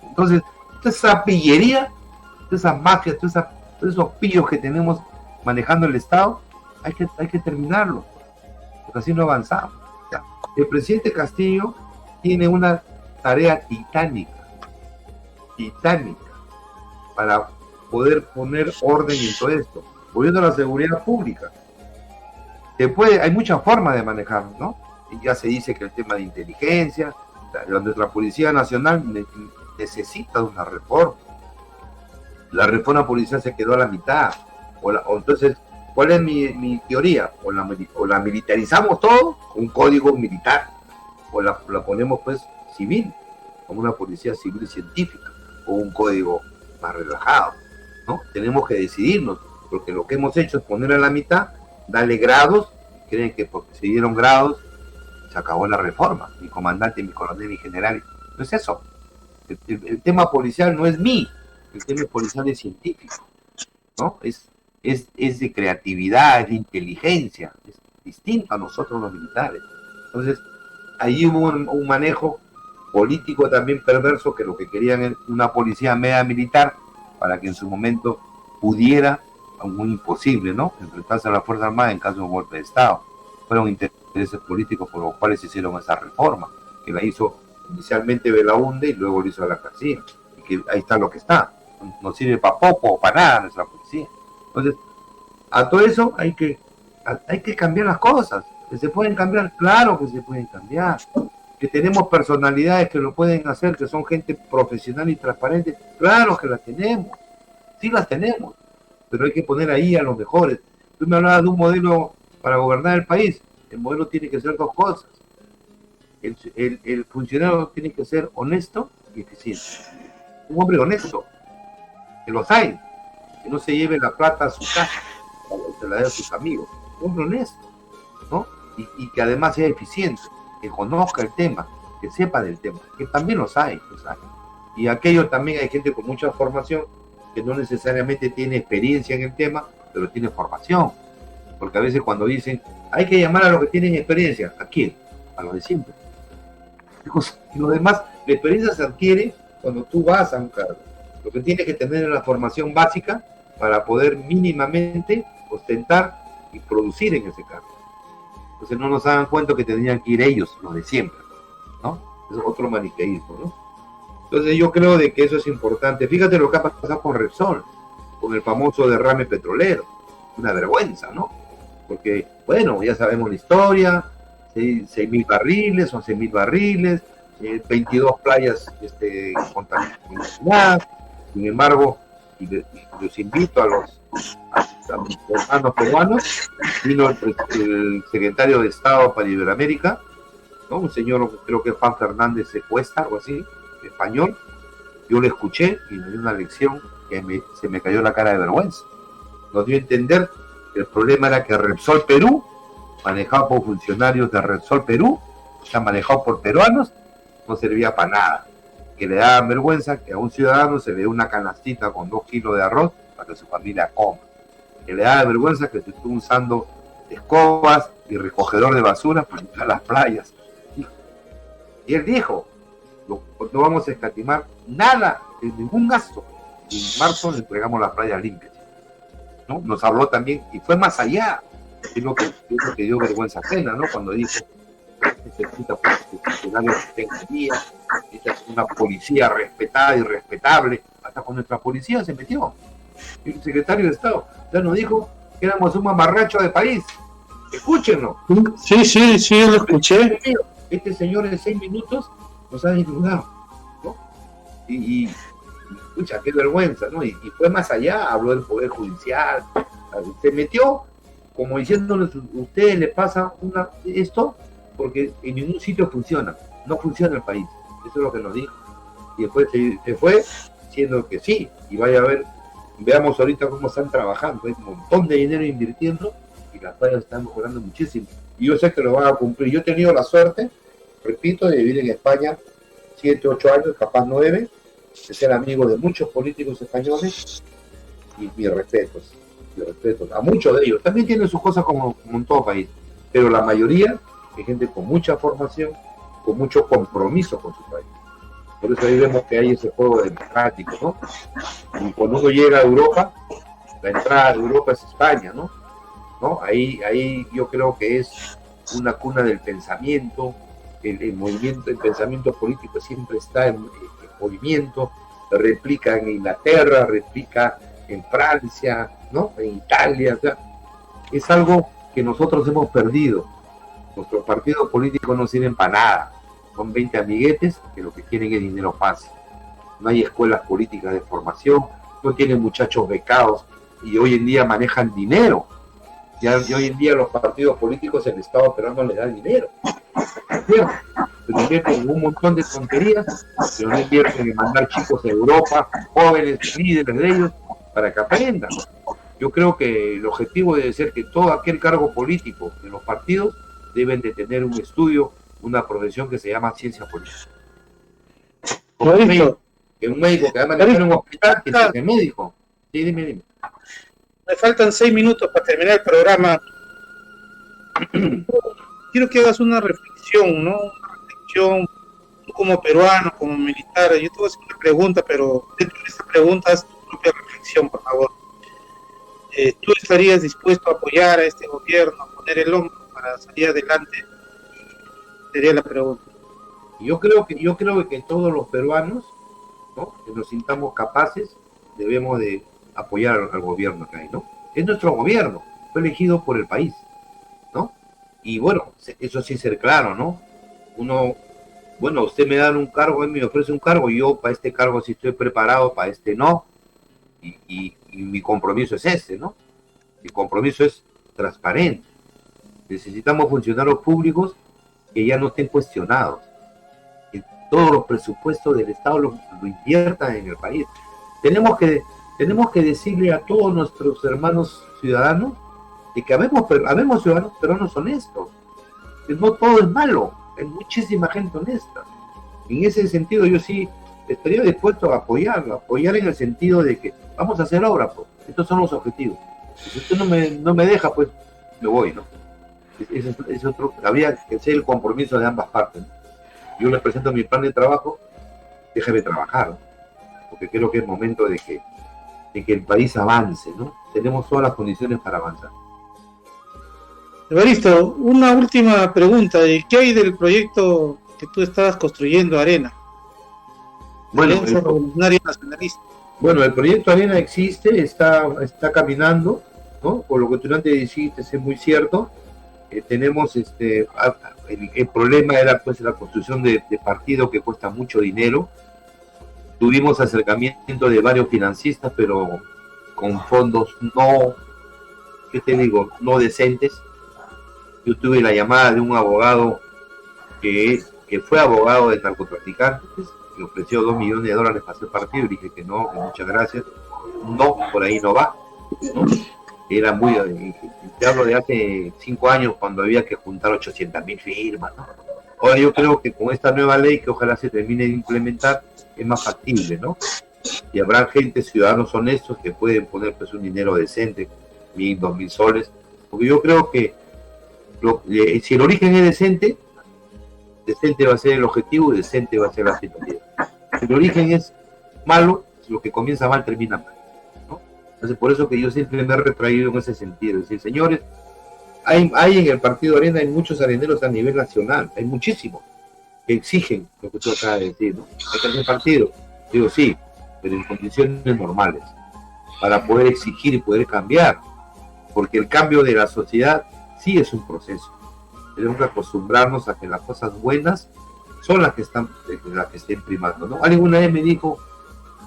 Entonces, toda esa pillería, todas esas mafias, todos esos pillos que tenemos manejando el Estado, hay que terminarlo, porque así no avanzamos. El presidente Castillo tiene una tarea titánica, para poder poner orden en todo esto. Volviendo a la seguridad pública, hay muchas formas de manejarlo, ¿no? Y ya se dice que el tema de inteligencia, nuestra Policía Nacional necesita una reforma. La reforma policial se quedó a la mitad. Entonces, ¿cuál es mi teoría? O la militarizamos todo, un código militar, o la ponemos pues civil, como una policía civil científica, o un código más relajado, ¿no? Tenemos que decidirnos, porque lo que hemos hecho es poner a la mitad, darle grados. Creen que porque se dieron grados se acabó la reforma, mi comandante, mi coronel, mi general. No es eso. El tema policial no es el tema policial es científico, ¿no? Es de creatividad, es de inteligencia, es distinto a nosotros los militares. Entonces, ahí hubo un manejo político también perverso, que lo que querían es una policía media militar para que en su momento pudiera, muy imposible, ¿no?, enfrentarse a la Fuerza Armada en caso de un golpe de Estado. Fueron intereses políticos por los cuales se hicieron esa reforma, que la hizo inicialmente Belaúnde y luego lo hizo la García, y que ahí está lo que está. No sirve para poco o para nada nuestra policía. Entonces, a todo eso hay que cambiar las cosas. ¿Que se pueden cambiar? Claro que se pueden cambiar. Que tenemos personalidades que lo pueden hacer, que son gente profesional y transparente, claro que las tenemos, sí las tenemos, pero hay que poner ahí a los mejores. Tú me hablabas de un modelo para gobernar el país. El modelo tiene que ser 2 cosas. El funcionario tiene que ser honesto y eficiente. Un hombre honesto, que los hay, que no se lleve la plata a su casa, se la dé a sus amigos. Un hombre honesto, ¿no? Y que además sea eficiente, que conozca el tema, que sepa del tema, que también los hay. Y aquello también hay gente con mucha formación que no necesariamente tiene experiencia en el tema, pero tiene formación. Porque a veces cuando dicen, hay que llamar a los que tienen experiencia, ¿a quién? A los de siempre. Y lo demás, la experiencia se adquiere cuando tú vas a un cargo. Lo que tienes que tener es la formación básica para poder mínimamente ostentar y producir en ese cargo. Entonces no nos daban cuenta que tenían que ir ellos, los de siempre, ¿no? Es otro maniqueísmo, ¿no? Entonces yo creo de que eso es importante. Fíjate lo que ha pasado con Repsol, con el famoso derrame petrolero. Una vergüenza, ¿no? Porque, bueno, ya sabemos la historia, 6.000 barriles, 11.000 barriles, 22 playas contaminadas. Sin embargo, y los invito a los hermanos peruanos, vino el secretario de Estado para Iberoamérica, ¿no? Un señor, creo que es Juan Fernández Secuesta, algo así, español. Yo lo escuché y me dio una lección que se me cayó la cara de vergüenza. Nos dio a entender que el problema era que Repsol Perú, manejado por funcionarios de Repsol Perú, está manejado por peruanos, no servía para nada. Que le daba vergüenza que a un ciudadano se le dé una canastita con 2 kilos de arroz para que su familia coma. Que le daba vergüenza que se esté usando escobas y recogedor de basura para limpiar las playas. Y él dijo, no vamos a escatimar nada, en ningún gasto. Y en marzo le entregamos las playas limpias, ¿no? Nos habló también, y fue más allá, es lo que dio vergüenza ajena, ¿no? Cuando dijo, necesita funcionarios que tengan día, necesita una policía respetada y respetable. Hasta con nuestra policía se metió. El secretario de Estado ya nos dijo que éramos un mamarracho de país. Escúchenlo. Sí, lo escuché. Este señor en 6 minutos nos ha inundado, ¿no? Y escucha, qué vergüenza, ¿no? Y fue más allá, habló del Poder Judicial, se metió como diciéndoles, ustedes le pasa esto porque en ningún sitio funciona, no funciona el país. Eso es lo que nos dijo. Y después se fue diciendo que sí, y vaya a ver, veamos ahorita cómo están trabajando, hay un montón de dinero invirtiendo y las playas están mejorando muchísimo. Y yo sé que lo van a cumplir. Yo he tenido la suerte, repito, de vivir en España 7, 8 años, capaz 9, de ser amigo de muchos políticos españoles, y mis respetos a muchos de ellos. También tienen sus cosas como en todo país, pero la mayoría es gente con mucha formación, con mucho compromiso con su país. Por eso ahí vemos que hay ese juego democrático, ¿no? Y cuando uno llega a Europa, la entrada de Europa es España, ¿no? Ahí yo creo que es una cuna del pensamiento, el movimiento, el pensamiento político siempre está en movimiento, replica en Inglaterra, replica en Francia, ¿no? En Italia, o sea, es algo que nosotros hemos perdido. Nuestros partidos políticos no sirven para nada, son 20 amiguetes que lo que quieren es dinero fácil. No hay escuelas políticas de formación, no tienen muchachos becados y hoy en día manejan dinero. Y hoy en día los partidos políticos, el Estado peruano les da dinero. Pero invierten en un montón de tonterías, pero no invierten en mandar chicos a Europa, jóvenes, líderes de ellos, para que aprendan. Yo creo que el objetivo debe ser que todo aquel cargo político de los partidos deben de tener un estudio, una profesión que se llama ciencia política. Un médico que va a manejar en un hospital que es médico. Sí, dime. Me faltan 6 minutos para terminar el programa. Quiero que hagas una reflexión, ¿no? Una reflexión, tú como peruano, como militar. Yo te voy a hacer una pregunta, pero dentro de esta pregunta haz tu propia reflexión, por favor. ¿Tú estarías dispuesto a apoyar a este gobierno, a poner el hombro para salir adelante? Sería la pregunta. Yo creo que todos los peruanos, ¿no?, que nos sintamos capaces, debemos de apoyar al gobierno que hay, ¿no? Es nuestro gobierno, fue elegido por el país, ¿no? Y bueno, eso sí ser claro, ¿no? Usted me da un cargo, me ofrece un cargo, yo para este cargo sí estoy preparado, para este no, y mi compromiso es este, ¿no? Mi compromiso es transparente. Necesitamos funcionarios públicos que ya no estén cuestionados, que todos los presupuestos del Estado lo inviertan en el país. Tenemos que decirle a todos nuestros hermanos ciudadanos de que habemos ciudadanos peruanos honestos, que no todo es malo, hay muchísima gente honesta. En ese sentido yo sí estaría dispuesto a apoyar en el sentido de que vamos a hacer obra, pues. Estos son los objetivos. Si usted no me deja, pues me voy, ¿no? Es otro, habría que ser el compromiso de ambas partes, ¿no? Yo les presento mi plan de trabajo, déjeme trabajar, ¿no? Porque creo que es momento de que de que el país avance, ¿no? Tenemos todas las condiciones para avanzar. Evaristo, una última pregunta. ¿Qué hay del proyecto que tú estabas construyendo, Arena? Bueno, Alianza Revolucionaria Nacionalista. Bueno, el proyecto Arena existe, está caminando, ¿no? Por lo que tú antes dijiste, es muy cierto. Tenemos el problema era pues la construcción de partido que cuesta mucho dinero. Tuvimos acercamiento de varios financistas, pero con fondos no, ¿qué te digo? No decentes. Yo tuve la llamada de un abogado que fue abogado de narcotraficantes, que ofreció $2 millones para hacer partido, y dije que no, que muchas gracias. No, por ahí no va, ¿no? Era muy, te hablo de hace 5 años cuando había que juntar 800.000 firmas, ¿no? Ahora yo creo que con esta nueva ley que ojalá se termine de implementar es más factible, ¿no? Y habrá gente, ciudadanos honestos que pueden poner pues un dinero decente, 1.000, 2.000 soles, porque yo creo que si el origen es decente va a ser el objetivo y decente va a ser la finalidad. Si el origen es malo, lo que comienza mal termina mal, ¿no? Entonces por eso que yo siempre me he retraído en ese sentido, es decir, señores, hay en el partido Arena, hay muchos areneros a nivel nacional, hay muchísimos que exigen lo que tú acabas de decir, ¿no? Hay que hacer partido. Digo, sí, pero en condiciones normales, para poder exigir y poder cambiar, porque el cambio de la sociedad sí es un proceso. Tenemos que acostumbrarnos a que las cosas buenas son las que estén primando, ¿no? Alguna vez me dijo,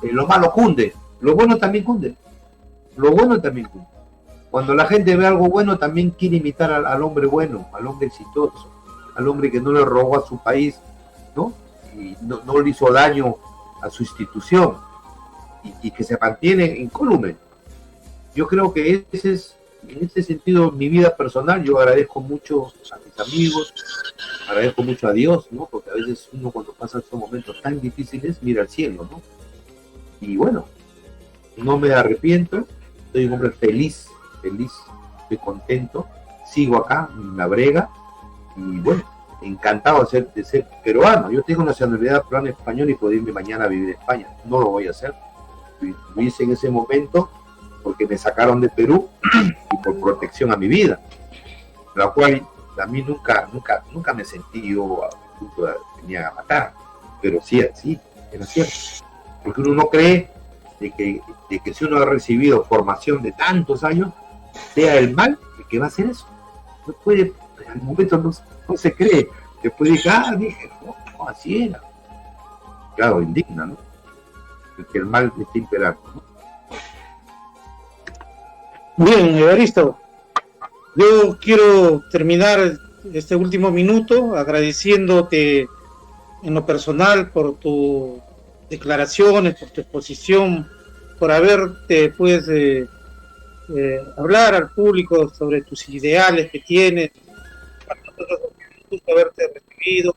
lo malo cunde, lo bueno también cunde. Lo bueno también cunde. Cuando la gente ve algo bueno, también quiere imitar al hombre bueno, al hombre exitoso, al hombre que no le robó a su país, ¿no? Y no le hizo daño a su institución y que se mantiene incólume. Yo creo que en ese sentido, mi vida personal, yo agradezco mucho a mis amigos, agradezco mucho a Dios, ¿no? Porque a veces uno cuando pasa estos momentos tan difíciles mira al cielo, ¿no? Y bueno, no me arrepiento, soy un hombre feliz, estoy contento, sigo acá en la brega y bueno, encantado de ser peruano. Yo tengo nacionalidad peruana española y puedo irme mañana a vivir en España. No lo voy a hacer. Lo hice en ese momento porque me sacaron de Perú y por protección a mi vida, la cual a mí nunca me sentí yo a punto de venir a matar, pero sí, era cierto, porque uno no cree de que si uno ha recibido formación de tantos años, sea el mal el que va a hacer eso. No puede, al momento no se cree, después dije, no, así era. Claro, indigna, ¿no? Que el mal esté imperando, ¿no? Bien, Evaristo, yo quiero terminar este último minuto agradeciéndote en lo personal por tus declaraciones, por tu exposición, por haberte pues hablar al público sobre tus ideales que tienes. Para nosotros es un gusto haberte recibido,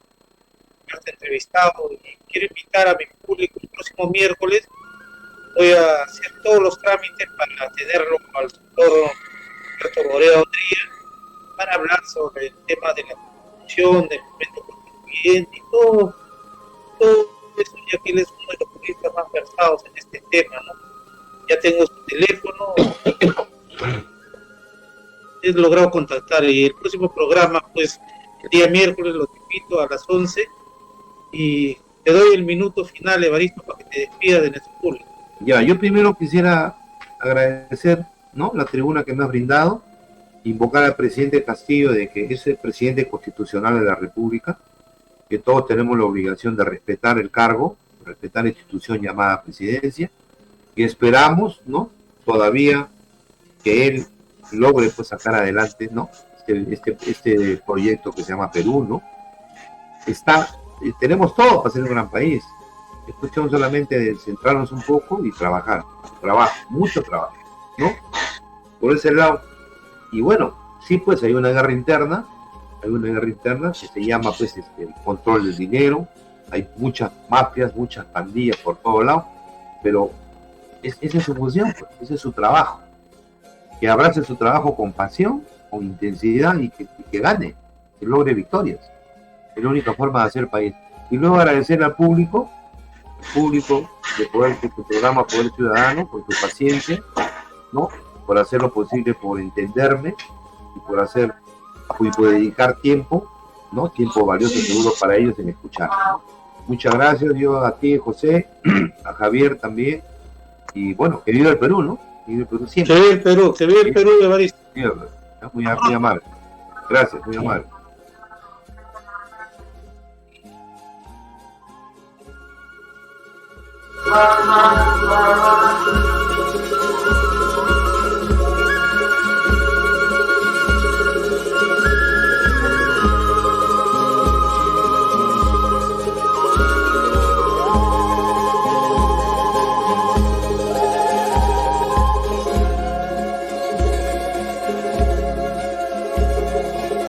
haberte entrevistado, y quiero invitar a mi público el próximo miércoles. Voy a hacer todos los trámites para tenerlo al doctor Roberto Borea Odría para hablar sobre el tema de la constitución, del momento constituyente y todo eso, ya que él es uno de los juristas más versados en este tema, ¿no? Ya tengo su teléfono, he logrado contactar, y el próximo programa, pues, el día miércoles, lo invito a las 11, y te doy el minuto final, Evaristo, para que te despidas de nuestro público. Ya, yo primero quisiera agradecer, ¿no?, la tribuna que me has brindado, invocar al presidente Castillo de que es el presidente constitucional de la República, que todos tenemos la obligación de respetar el cargo, respetar la institución llamada presidencia, y esperamos, ¿no?, todavía que él logre pues sacar adelante, ¿no?, este proyecto que se llama Perú, ¿no? Tenemos todo para ser un gran país. Es cuestión solamente de centrarnos un poco y trabajar, mucho trabajo, ¿no? Por ese lado. Y bueno, sí, pues hay una guerra interna que se llama pues el control del dinero, hay muchas mafias, muchas pandillas por todos lados, pero esa es su función, pues, ese es su trabajo, que abrace su trabajo con pasión, con intensidad y que gane, que logre victorias. Es la única forma de hacer país. Y luego agradecer al público de tu programa Poder Ciudadano, por tu paciencia, ¿no? Por hacer lo posible, por entenderme y por dedicar tiempo, ¿no? Tiempo valioso seguro para ellos en escuchar, ¿no? Muchas gracias, yo a ti, José, a Javier también, y bueno, que viva el Perú, ¿no? Que viva el Perú siempre. Que viva el Perú, Evaristo. Muy amable. Gracias, muy amable.